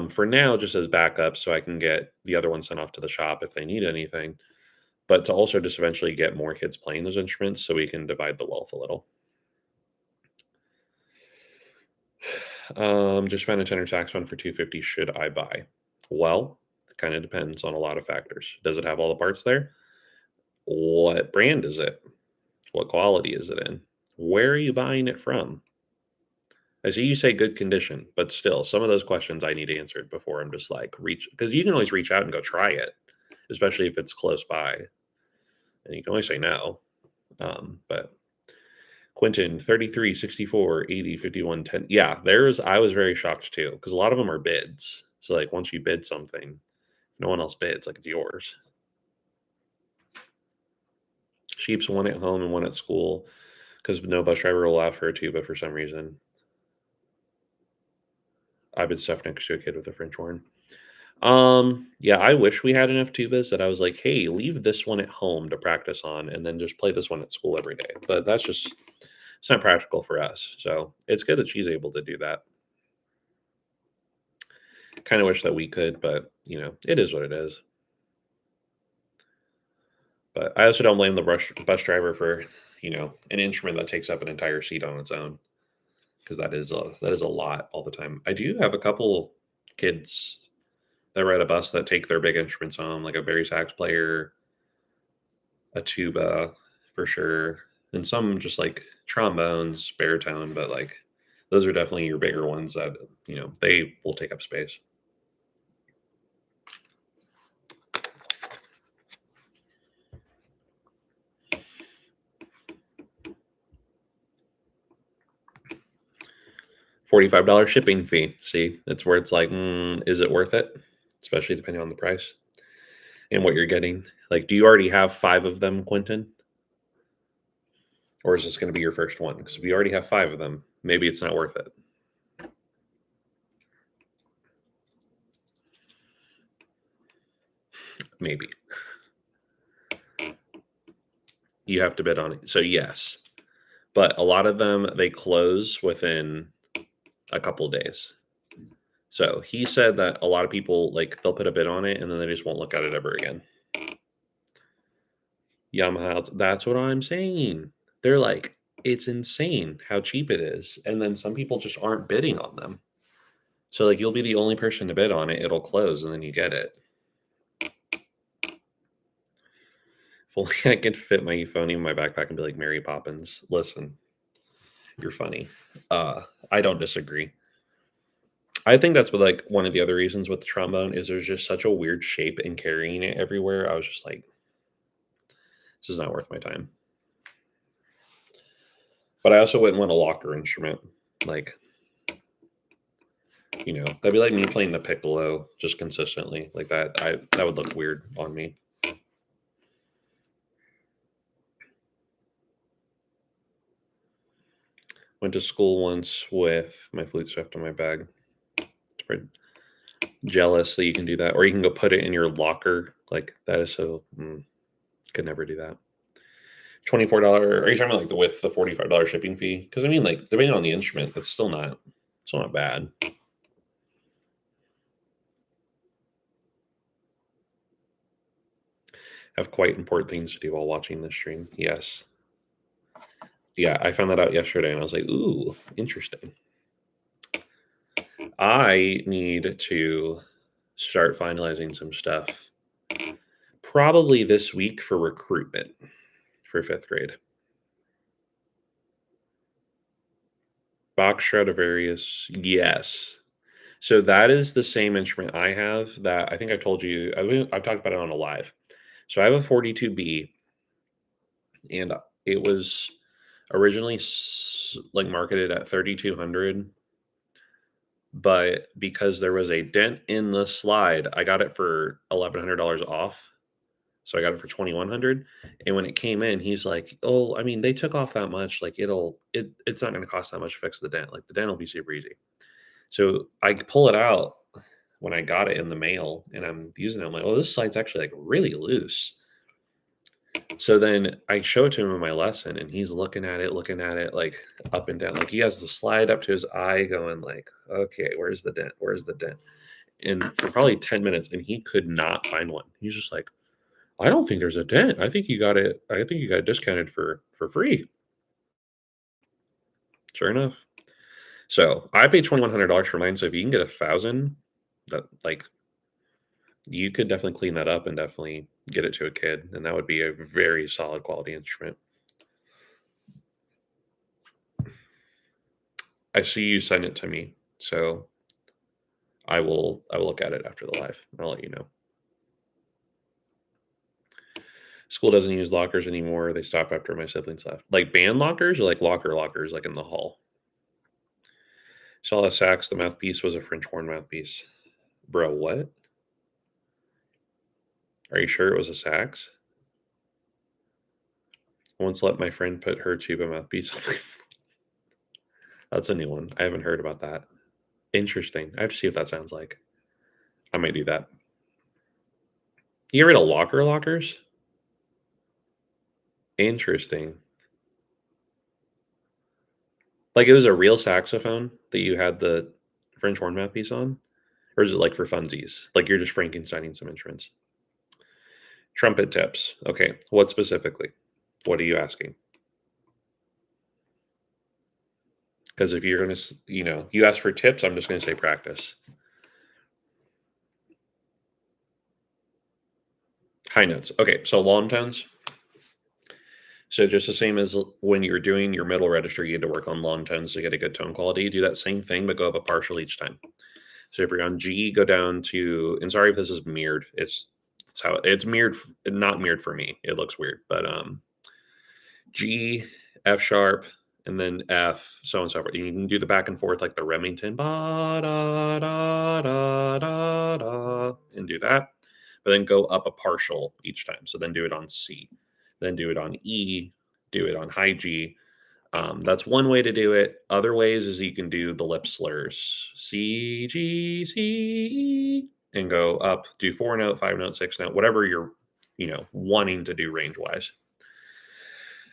For now, just as backup, so I can get the other one sent off to the shop if they need anything, but to also just eventually get more kids playing those instruments so we can divide the wealth a little. Just found a tenor saxophone for 250. Should I buy? Well, it kind of depends on a lot of factors. Does it have all the parts there? What brand is it? What quality is it in? Where are you buying it from? I see you say good condition, but still, some of those questions I need answered before I'm just like reach, because you can always reach out and go try it, especially if it's close by, and you can always say no. But Quentin, 33, 64, 80, 51, 10. Yeah, I was very shocked too, because a lot of them are bids. So, like, once you bid something, no one else bids, like, it's yours. Sheep's one at home and one at school, because no bus driver will allow for a tuba for some reason. I've been stuffed next to a kid with a French horn. Yeah, I wish we had enough tubas that I was like, hey, leave this one at home to practice on, and then just play this one at school every day. But that's just, it's not practical for us. So it's good that she's able to do that. Kind of wish that we could, but it is what it is. But I also don't blame the bus driver for, an instrument that takes up an entire seat on its own, because that is a lot all the time. I do have a couple kids that ride a bus that take their big instruments home, like a bari sax player, a tuba for sure, and some just like trombones, baritone, but like those are definitely your bigger ones that they will take up space. $45 shipping fee. See, that's where it's like, is it worth it? Especially depending on the price and what you're getting. Like, do you already have 5 of them, Quentin? Or is this going to be your first one? Because if you already have 5 of them, maybe it's not worth it. Maybe. You have to bid on it. So, yes. But a lot of them, they close within a couple of days. So he said that a lot of people, like, they'll put a bid on it and then they just won't look at it ever again. Yamaha, that's what I'm saying. They're like, it's insane how cheap it is. And then some people just aren't bidding on them. So, like, you'll be the only person to bid on it. It'll close and then you get it. If only I could fit my euphonium in my backpack and be like Mary Poppins. Listen, You're funny. I don't disagree. I think that's what, like, one of the other reasons with the trombone is there's just such a weird shape in carrying it everywhere. I was just like, this is not worth my time. But I also wouldn't want a locker instrument. Like, that'd be like me playing the piccolo just consistently. Like that would look weird on me. Went to school once with my flute stuffed in my bag. It's pretty jealous that you can do that. Or you can go put it in your locker. Like, that is so could never do that. $24. Are you talking about like with the $45 shipping fee? Because I mean, like, depending on the instrument, that's still not bad. Have quite important things to do while watching this stream. Yes. Yeah, I found that out yesterday and I was like, ooh, interesting. I need to start finalizing some stuff probably this week for recruitment for 5th grade. Bach Stradivarius, yes. So that is the same instrument I have that I think I told you. I've talked about it on a live. So I have a 42B, and it was originally like marketed at 3,200, but because there was a dent in the slide, I got it for $1,100 off. So I got it for 2,100. And when it came in, he's like, "Oh, I mean, they took off that much. Like, it's not going to cost that much to fix the dent. Like, the dent will be super easy." So I pull it out when I got it in the mail, and I'm using it. I'm like, "Oh, this slide's actually like really loose." So then I show it to him in my lesson, and he's looking at it like up and down. Like, he has the slide up to his eye, going like, "Okay, where's the dent? Where's the dent?" And for probably 10 minutes, and he could not find one. He's just like, "I don't think there's a dent. I think you got it discounted for free." Sure enough. So I paid $2,100 for mine. So if you can get 1,000, that, like, you could definitely clean that up and definitely get it to a kid, and that would be a very solid quality instrument. I see you send it to me, so I will look at it after the live. I'll let you know. School doesn't use lockers anymore. They stopped after my siblings left. Like band lockers or like lockers like in the hall. Saw a sax. The mouthpiece was a French horn mouthpiece. Bro, what? Are you sure it was a sax? I once let my friend put her tuba mouthpiece. That's a new one. I haven't heard about that. Interesting. I have to see what that sounds like. I might do that. You ever heard of lockers? Interesting. Like, it was a real saxophone that you had the French horn mouthpiece on? Or is it like for funsies? Like you're just Frankensteining some instruments? Trumpet tips. Okay. What specifically? What are you asking? Because if you're going to, you ask for tips, I'm just going to say practice. High notes. Okay. So long tones. So just the same as when you were doing your middle register, you had to work on long tones to get a good tone quality. Do that same thing, but go up a partial each time. So if you're on G, go down to, and sorry if this is mirrored. It's how it's mirrored, not mirrored for me. It looks weird, but G, F sharp, and then F, so on and so forth. You can do the back and forth like the Remington, ba da da da da da, and do that. But then go up a partial each time. So then do it on C, then do it on E, do it on high G. That's one way to do it. Other ways is you can do the lip slurs, C, G, C, E, and go up, do 4-note, 5-note, 6-note, whatever you're, wanting to do range wise.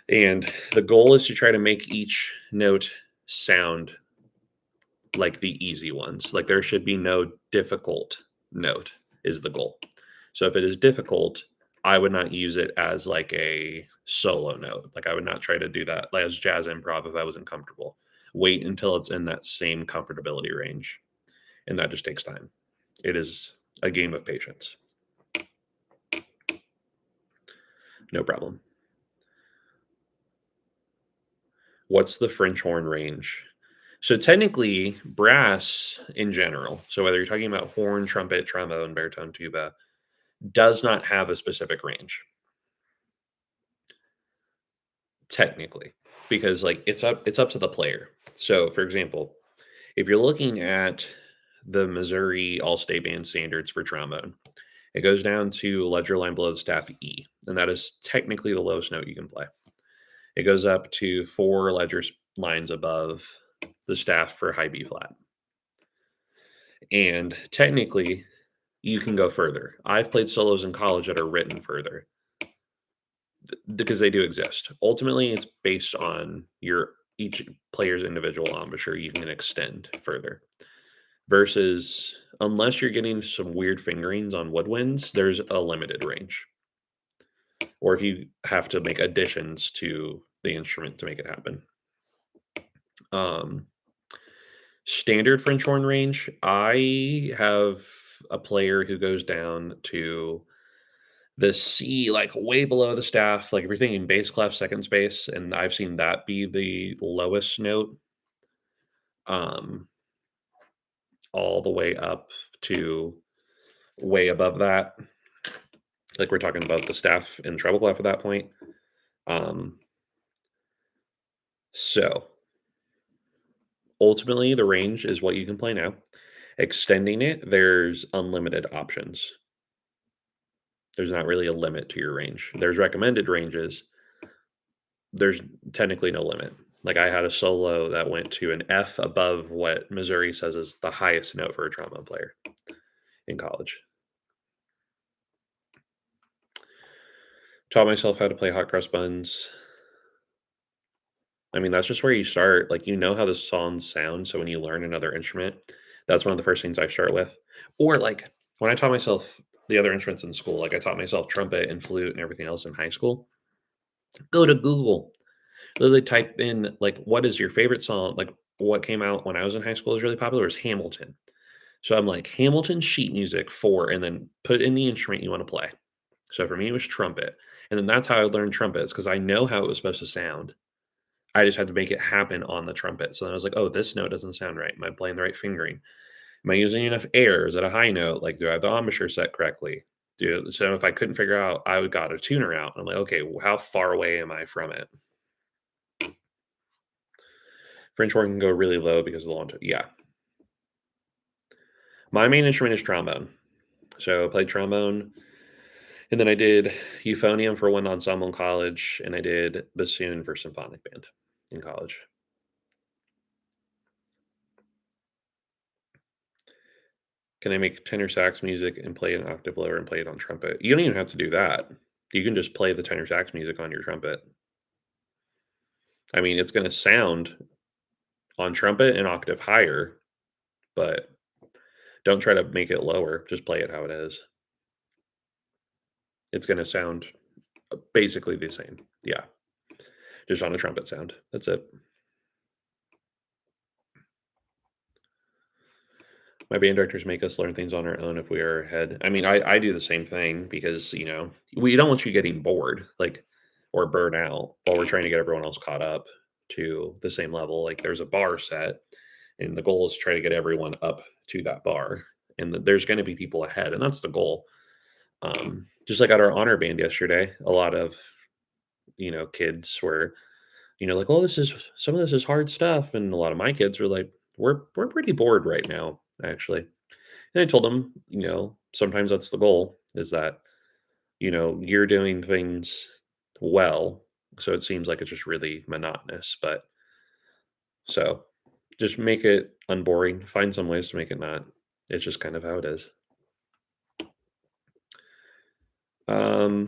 And the goal is to try to make each note sound like the easy ones. Like there should be no difficult note is the goal. So if it is difficult, I would not use it as like a solo note. Like I would not try to do that like as jazz improv if I wasn't comfortable. Wait until it's in that same comfortability range. And that just takes time. It is a game of patience. No problem. What's the French horn range? So technically, brass in general, so whether you're talking about horn, trumpet, trombone, baritone, tuba, does not have a specific range technically, because like it's up to the player. So for example, if you're looking at the Missouri All-State Band standards for trombone, it goes down to ledger line below the staff E, and that is technically the lowest note you can play. It goes up to four lines above the staff for high B flat. And technically, you can go further. I've played solos in college that are written further because they do exist. Ultimately, it's based on your each player's individual embouchure. You can extend further. Versus, unless you're getting some weird fingerings on woodwinds, there's a limited range. Or if you have to make additions to the instrument to make it happen. Um, Standard French horn range, I have a player who goes down to the C, like way below the staff, like if you're thinking bass clef, second space, and I've seen that be the lowest note, um, all the way up to way above that. Like we're talking about the staff and treble clef at that point. Um, so ultimately, the range is what you can play now. Extending it, there's unlimited options. There's not really a limit to your range. There's recommended ranges. There's technically no limit. Like I had a solo that went to an F above what Missouri says is the highest note for a trombone player in college. Taught myself how to play hot cross buns. I mean, that's just where you start. Like, you know how the songs sound. So when you learn another instrument, that's one of the first things I start with. Or like when I taught myself the other instruments in school, like I taught myself trumpet and flute and everything else in high school. Go to Google, literally type in like what is your favorite song? Like what came out when I was in high school is really popular was Hamilton. So I'm like Hamilton sheet music for, and then put in the instrument you want to play. So for me, it was trumpet, and then that's how I learned trumpets because I know how it was supposed to sound. I just had to make it happen on the trumpet. So then I was like, oh, this note doesn't sound right. Am I playing the right fingering? Am I using enough air? Is it a high note? Like, do I have the embouchure set correctly? So if I couldn't figure out, I would got a tuner out. I'm like, okay, how far away am I from it? French horn can go really low because of the long tone. Yeah. My main instrument is trombone. So I played trombone, and then I did euphonium for one ensemble in college, and I did bassoon for symphonic band in college. Can I make tenor sax music and play an octave lower and play it on trumpet? You don't even have to do that. You can just play the tenor sax music on your trumpet. I mean, it's gonna sound on trumpet an octave higher, but don't try to make it lower. Just play it how it is. It's gonna sound basically the same. Yeah, just on a trumpet sound. That's it. My band directors make us learn things on our own if we are ahead. I mean, I do the same thing because, we don't want you getting bored, like, or burn out while we're trying to get everyone else caught up to the same level. Like, there's a bar set, and the goal is to try to get everyone up to that bar. And there's going to be people ahead, and that's the goal. Just like at our honor band yesterday, a lot of kids were like, oh, this is some of this is hard stuff, and a lot of my kids were like, we're pretty bored right now, actually. And I told them, sometimes that's the goal is that, you're doing things well. So it seems like it's just really monotonous. But so just make it unboring. Find some ways to make it not. It's just kind of how it is.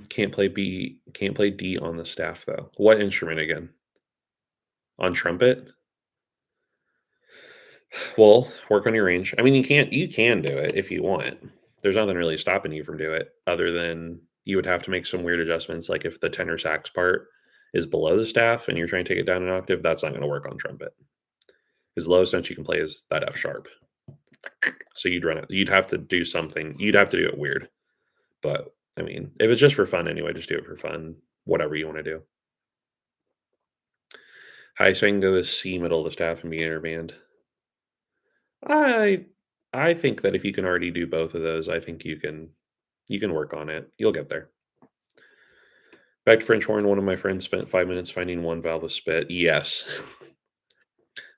Can't play D on the staff though. What instrument again? On trumpet? Well, work on your range. I mean, you can do it if you want. There's nothing really stopping you from do it other than you would have to make some weird adjustments. Like if the tenor sax part is below the staff and you're trying to take it down an octave, that's not going to work on trumpet. Because the lowest note you can play is that F sharp. So you'd run it. You'd have to do something. You'd have to do it weird. But I mean, if it's just for fun anyway, just do it for fun. Whatever you want to do. Highest I can go is C, middle of the staff and beginner band. I I think that if you can already do both of those, I think you can work on it. You'll get there. Back to French horn, one of my friends spent 5 minutes finding one valve of spit. Yes,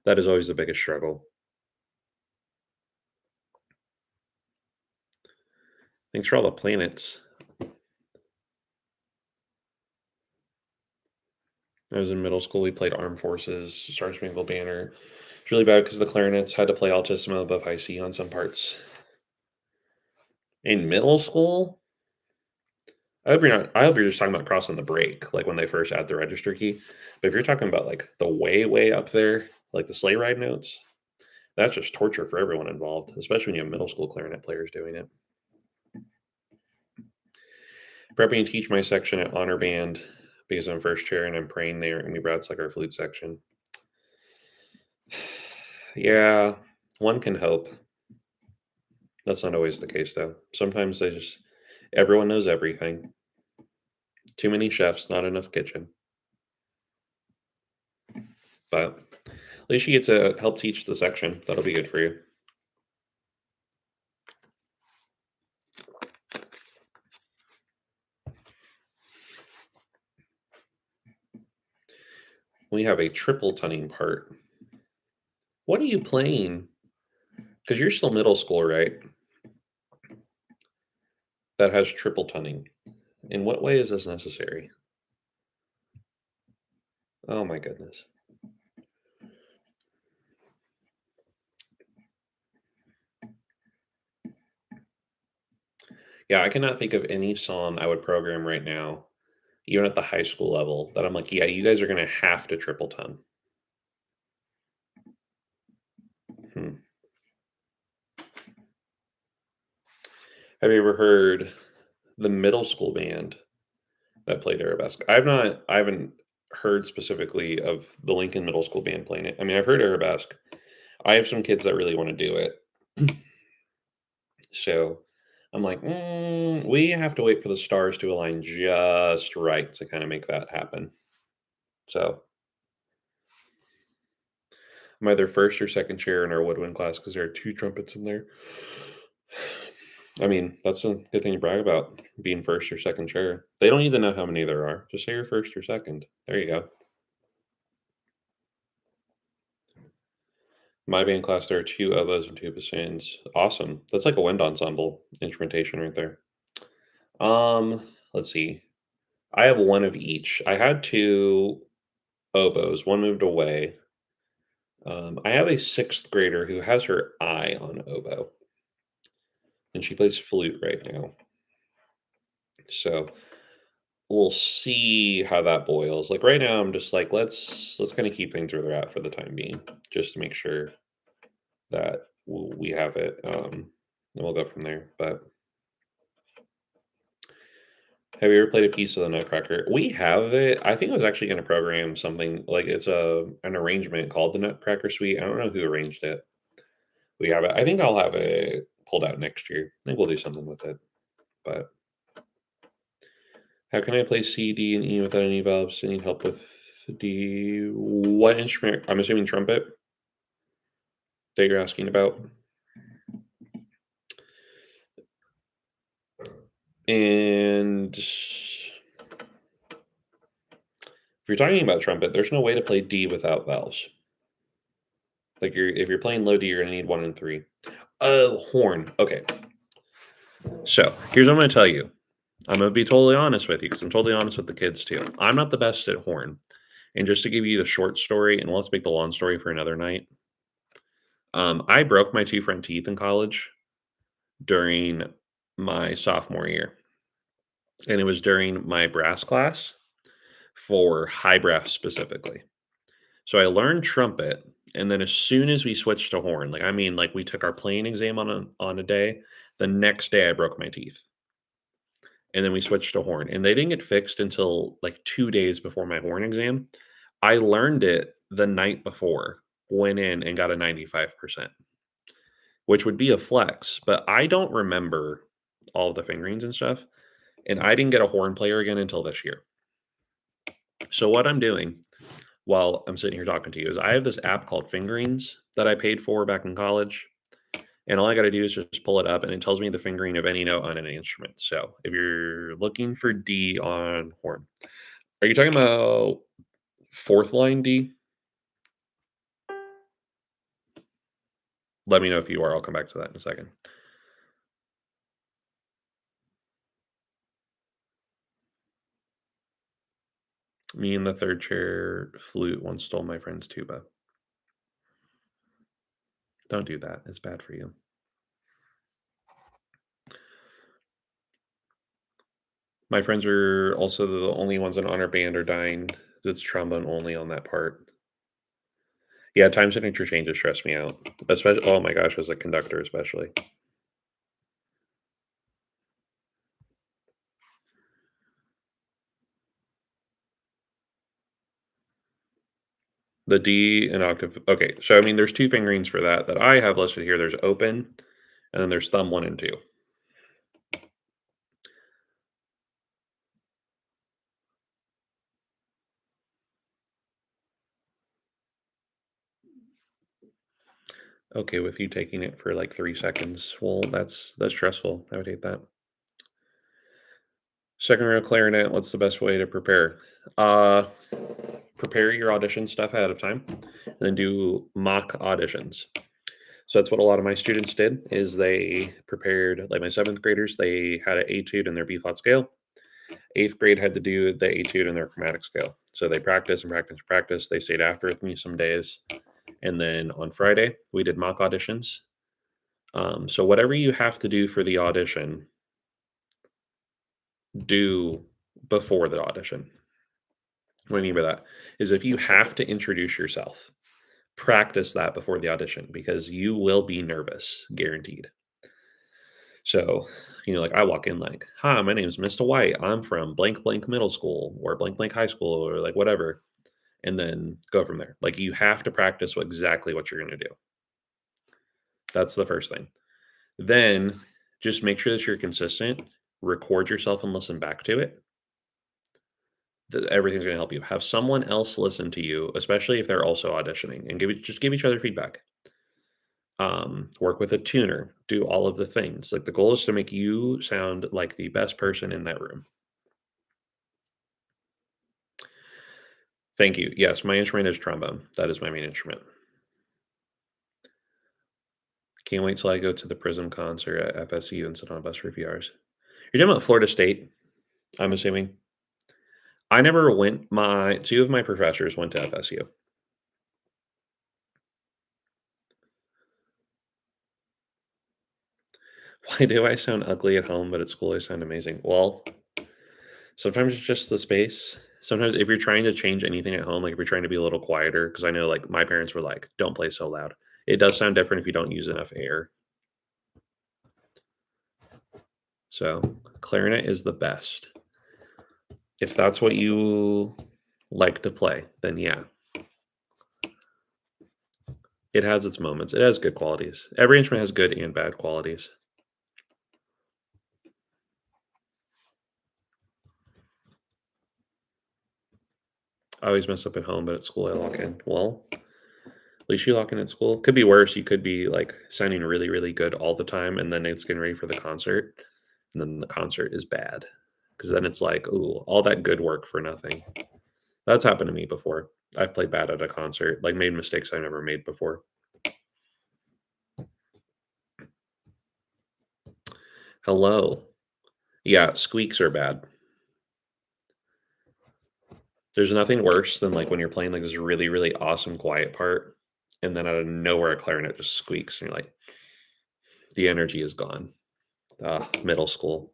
that is always the biggest struggle. Thanks for all the planets. I was in middle school. We played Armed Forces, Star Spangled Banner. It's really bad because the clarinets had to play altissimo above high C on some parts. In middle school, I hope you're just talking about crossing the break, like when they first add the register key. But if you're talking about like the way, way up there, like the sleigh ride notes, that's just torture for everyone involved, especially when you have middle school clarinet players doing it. Prepping to teach my section at honor band because I'm first chair and I'm praying there, and Brad's like our flute section. Yeah, one can hope. That's not always the case, though. Sometimes everyone knows everything. Too many chefs, not enough kitchen. But at least you get to help teach the section. That'll be good for you. We have a triple tuning part. What are you playing? Because you're still middle school, right? That has triple tuning. In what way is this necessary? Oh my goodness. Yeah, I cannot think of any song I would program right now, even at the high school level, that I'm like, yeah, you guys are going to have to triple tone. Hmm. Have you ever heard the middle school band that played arabesque? I haven't heard specifically of the Lincoln Middle School band playing it. I mean, I've heard arabesque. I have some kids that really want to do it. So I'm like, we have to wait for the stars to align just right to kind of make that happen. So I'm either first or second chair in our woodwind class because there are two trumpets in there. I mean, that's a good thing to brag about, being first or second chair. They don't need to know how many there are. Just say you're first or second. There you go. My band class, there are two oboes and two bassoons. Awesome. That's like a wind ensemble instrumentation right there. Let's see. I have one of each. I had two oboes. One moved away. I have a sixth grader who has her eye on oboe, and she plays flute right now. So we'll see how that boils. Like right now, I'm just like, let's kind of keep things where they're at for the time being, just to make sure that we have it. And we'll go from there. But have you ever played a piece of the Nutcracker? We have it. I think I was actually going to program something like it's an arrangement called the Nutcracker Suite. I don't know who arranged it. We have it. I think I'll have it pulled out next year. I think we'll do something with it. But how can I play C, D, and E without any valves? I need help with D. What instrument? I'm assuming trumpet that you're asking about. And if you're talking about trumpet, there's no way to play D without valves. Like if you're playing low D, you're gonna need one and three. Horn. Okay. So here's what I'm gonna tell you. I'm gonna be totally honest with you because I'm totally honest with the kids too. I'm not the best at horn. And just to give you the short story, and let's make the long story for another night. I broke my two front teeth in college during my sophomore year, and it was during my brass class for high brass specifically. So I learned trumpet, and then as soon as we switched to horn, like I mean, like we took our playing exam on a day. The next day, I broke my teeth, and then we switched to horn, and they didn't get fixed until like 2 days before my horn exam. I learned it the night before, went in and got a 95%, which would be a flex, but I don't remember all of the fingerings and stuff. And I didn't get a horn player again until this year. So what I'm doing, while I'm sitting here talking to you is I have this app called Fingerings that I paid for back in college. And all I got to do is just pull it up and it tells me the fingering of any note on any instrument. So if you're looking for D on horn, are you talking about fourth line D? Let me know if you are. I'll come back to that in a second. Me in the third chair flute once stole my friend's tuba. Don't do that. It's bad for you. My friends are also the only ones in honor band are dying. It's trombone only on that part. Yeah, time signature changes stress me out. Especially, oh my gosh, as a conductor, especially. The D and octave. Okay, so I mean, there's two fingerings for that I have listed here. There's open, and then there's thumb one and two. Okay, with you taking it for like 3 seconds. Well, that's stressful. I would hate that. Second row clarinet. What's the best way to prepare? Uh, Prepare your audition stuff ahead of time, and then do mock auditions. So that's what a lot of my students did. Is they prepared like my seventh graders. They had an etude in their B flat scale. Eighth grade had to do the etude in their chromatic scale. So they practiced and practiced and practiced. They stayed after with me some days. And then on Friday, we did mock auditions. So whatever you have to do for the audition, do before the audition. What I mean by that is if you have to introduce yourself, practice that before the audition because you will be nervous, guaranteed. So, like I walk in like, "Hi, my name is Mistah White. I'm from blank blank middle school or blank blank high school or like whatever," and then go from there. Like you have to practice exactly what you're going to do. That's the first thing. Then just make sure that you're consistent. Record yourself and listen back to it. Everything's going to help you. Have someone else listen to you, especially if they're also auditioning, and give each other feedback. Work with a tuner. Do all of the things. Like the goal is to make you sound like the best person in that room. Thank you. Yes, my instrument is trombone. That is my main instrument. Can't wait till I go to the Prism concert at FSU and sit on a bus for a few hours. You're talking about Florida State, I'm assuming. I never went. My two of my professors went to FSU. Why do I sound ugly at home, but at school I sound amazing? Well, sometimes it's just the space. Sometimes if you're trying to change anything at home, like if you're trying to be a little quieter, because I know like my parents were like, "Don't play so loud." It does sound different if you don't use enough air. So clarinet is the best. If that's what you like to play, then yeah, it has its moments. It has good qualities. Every instrument has good and bad qualities. I always mess up at home, but at school I lock in. Well, at least you lock in at school. Could be worse. You could be like sounding really, really good all the time, and then it's getting ready for the concert, and then the concert is bad because then it's like, ooh, all that good work for nothing. That's happened to me before. I've played bad at a concert, like made mistakes I never made before. Hello. Yeah, squeaks are bad. There's nothing worse than like when you're playing like this really, really awesome quiet part, and then out of nowhere a clarinet just squeaks, and you're like, the energy is gone. Ah, middle school.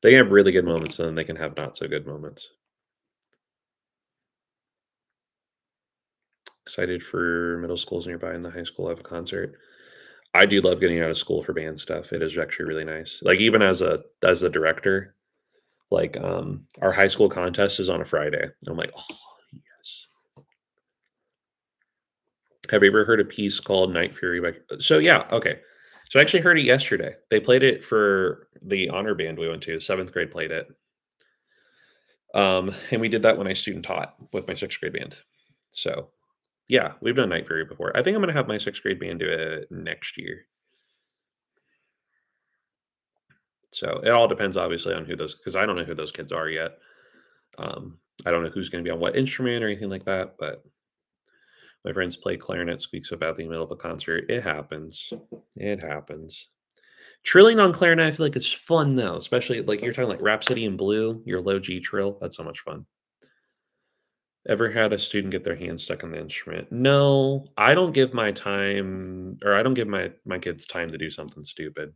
They can have really good moments, and then they can have not so good moments. Excited for middle schools nearby and the high school have a concert. I do love getting out of school for band stuff. It is actually really nice. Like even as a director, like our high school contest is on a Friday. And I'm like, oh yes. Have you ever heard a piece called Night Fury so yeah, okay. So I actually heard it yesterday. They played it for the honor band we went to. Seventh grade played it. And we did that when I student taught with my sixth grade band. So, yeah, we've done Night Fury before. I think I'm gonna have my 6th grade band do it next year. So, it all depends obviously on who those, because I don't know who those kids are yet. I don't know who's gonna be on what instrument or anything like that, but my friends play clarinet squeak so badly in the middle of a concert. It happens. It happens. Trilling on clarinet, I feel like it's fun though, especially like you're talking like Rhapsody in Blue, your low G trill. That's so much fun. Ever had a student get their hand stuck on the instrument? No, I don't give my time, or I don't give my kids time to do something stupid.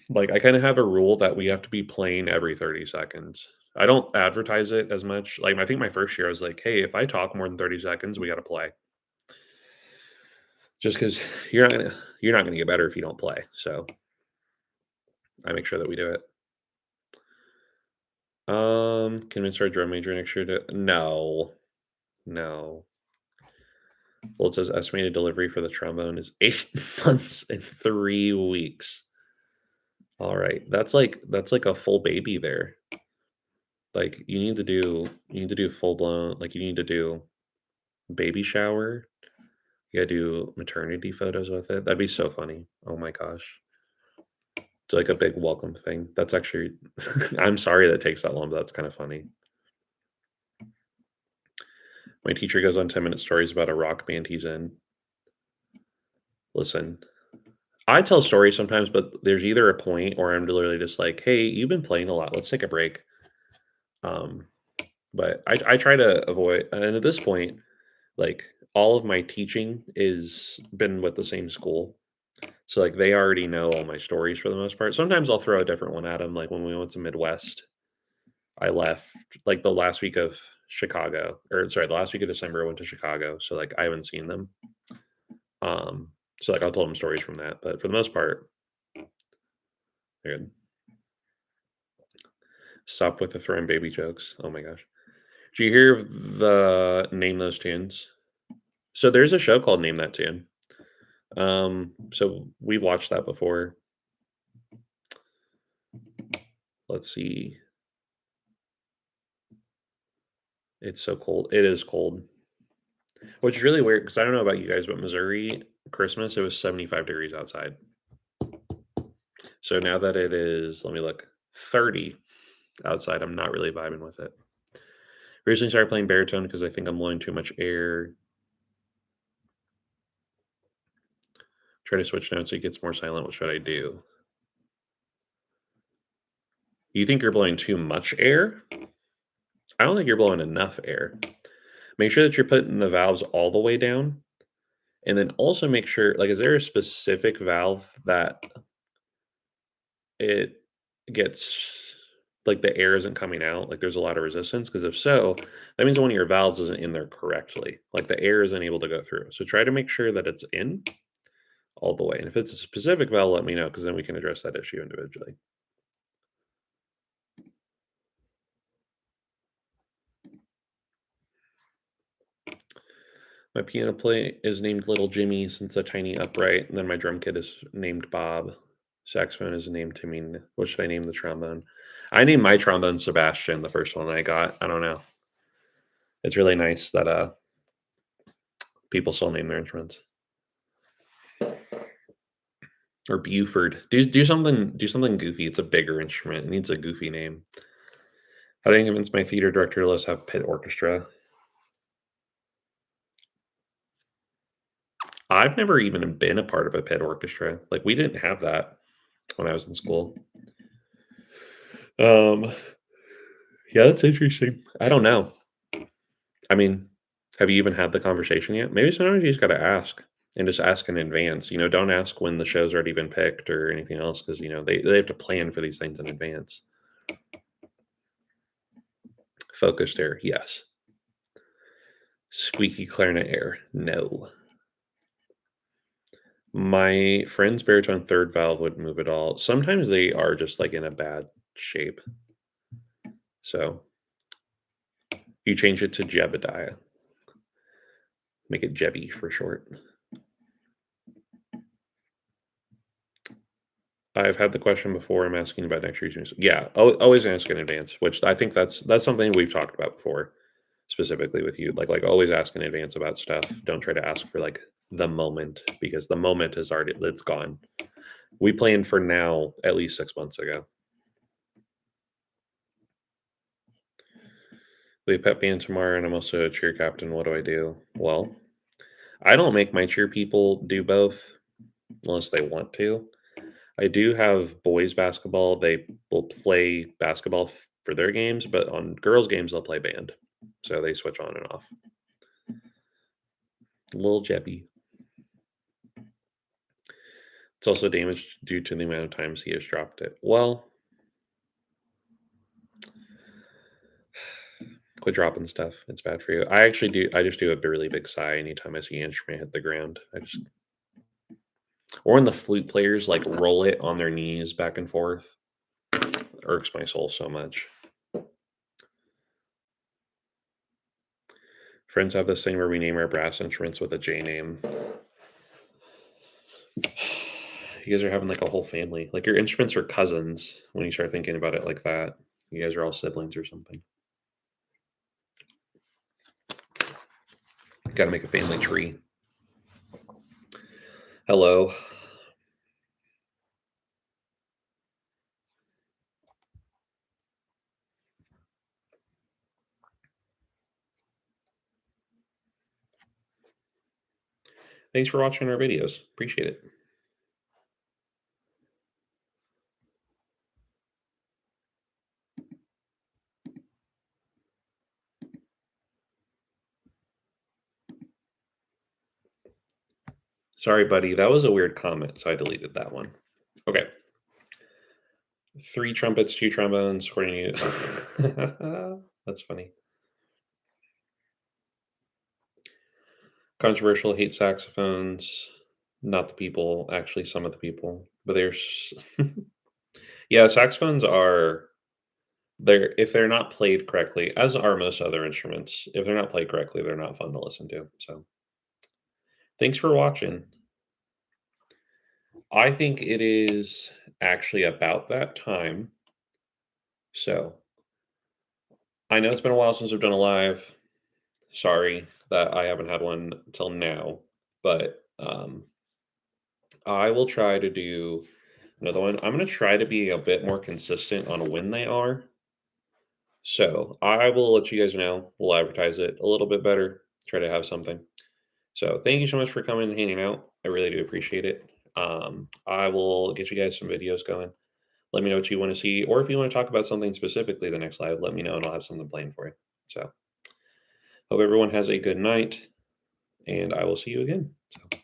Like I kind of have a rule that we have to be playing every 30 seconds. I don't advertise it as much. Like I think my first year I was like, "Hey, if I talk more than 30 seconds, we got to play." Just cuz you're not going to get better if you don't play. So, I make sure that we do it. Convince our drum major next year to no. No. Well, it says estimated delivery for the trombone is 8 months and 3 weeks. All right. That's like a full baby there. Like you need to do full blown, like you need to do baby shower. You gotta do maternity photos with it. That'd be so funny. Oh my gosh. It's like a big welcome thing. That's actually I'm sorry that takes that long, but that's kind of funny. My teacher goes on 10-minute stories about a rock band he's in. Listen, I tell stories sometimes, but there's either a point or I'm literally just like, "Hey, you've been playing a lot. Let's take a break." Um, but I try to avoid, and at this point, like all of my teaching is been with the same school. So like they already know all my stories for the most part. Sometimes I'll throw a different one at them. Like when we went to Midwest, I left like the last week of Chicago, or sorry, the last week of December I went to Chicago. So like I haven't seen them. Um, so like I'll tell them stories from that. But for the most part, they're good. Stop with the throwing baby jokes. Oh my gosh. Did you hear of the Name Those Tunes? So there's a show called Name That Tune. So we've watched that before. Let's see. It's so cold. It is cold. Which is really weird because I don't know about you guys, but Missouri, Christmas, it was 75 degrees outside. So now that it is, let me look, 30 outside, I'm not really vibing with it. Recently started playing baritone because I think I'm blowing too much air. Try to switch notes so it gets more silent. What should I do? You think you're blowing too much air? I don't think you're blowing enough air. Make sure that you're putting the valves all the way down. And then also make sure, like, is there a specific valve that it gets, like, the air isn't coming out? Like, there's a lot of resistance? Because if so, that means one of your valves isn't in there correctly. Like, the air isn't able to go through. So try to make sure that it's in all the way. And if it's a specific valve, let me know because then we can address that issue individually. My piano play is named Little Jimmy since a tiny upright, and then my drum kit is named Bob. Saxophone is named Timmy. What should I name the trombone? I named my trombone Sebastian, the first one I got. I don't know. It's really nice that people still name their instruments. Or Buford. Do something goofy. It's a bigger instrument. It needs a goofy name. How do I convince my theater director to let us have pit orchestra? I've never even been a part of a pit orchestra. Like we didn't have that when I was in school. Um, yeah, that's interesting. I don't know. I mean, have you even had the conversation yet? Maybe sometimes you just got to ask and just ask in advance. Don't ask when the show's already been picked or anything else because they have to plan for these things in advance. Focused air, yes. Squeaky clarinet air, no. My friend's baritone third valve would move it all. Sometimes they are just like in a bad shape. So you change it to Jebediah. Make it Jebby for short. I've had the question before. I'm asking about next year's. Yeah, always ask in advance, which I think that's something we've talked about before. specifically with you. Like always ask in advance about stuff. Don't try to ask for like the moment because the moment is already it's gone. We planned for now at least 6 months ago. We pep band tomorrow, and I'm also a cheer captain. What do I do? Well, I don't make my cheer people do both unless they want to. I do have boys basketball. They will play basketball for their games, but on girls' games, they'll play band. So they switch on and off. Little Jebby. It's also damaged due to the amount of times he has dropped it. Well, quit dropping stuff. It's bad for you. I actually do. I just do a really big sigh anytime I see an instrument hit the ground. Or when the flute players like roll it on their knees back and forth. It irks my soul so much. Friends have this thing where we name our brass instruments with a J name. You guys are having like a whole family. Like your instruments are cousins when you start thinking about it like that. You guys are all siblings or something. Got to make a family tree. Hello. Thanks for watching our videos. Appreciate it. Sorry, buddy. That was a weird comment, so I deleted that one. Okay. 3 trumpets, 2 trombones, according to you. That's funny. Controversial, hate saxophones. Not the people, actually, some of the people. But there's. Yeah, saxophones are. They're if they're not played correctly, as are most other instruments, if they're not played correctly, they're not fun to listen to. So thanks for watching. I think it is actually about that time. So I know it's been a while since I've done a live. Sorry that I haven't had one till now, but I will try to do another one. I'm going to try to be a bit more consistent on when they are. So I will let you guys know. We'll advertise it a little bit better. Try to have something. So thank you so much for coming and hanging out. I really do appreciate it. I will get you guys some videos going. Let me know what you want to see, or if you want to talk about something specifically the next live, let me know and I'll have something planned for you. So hope everyone has a good night, and I will see you again. So.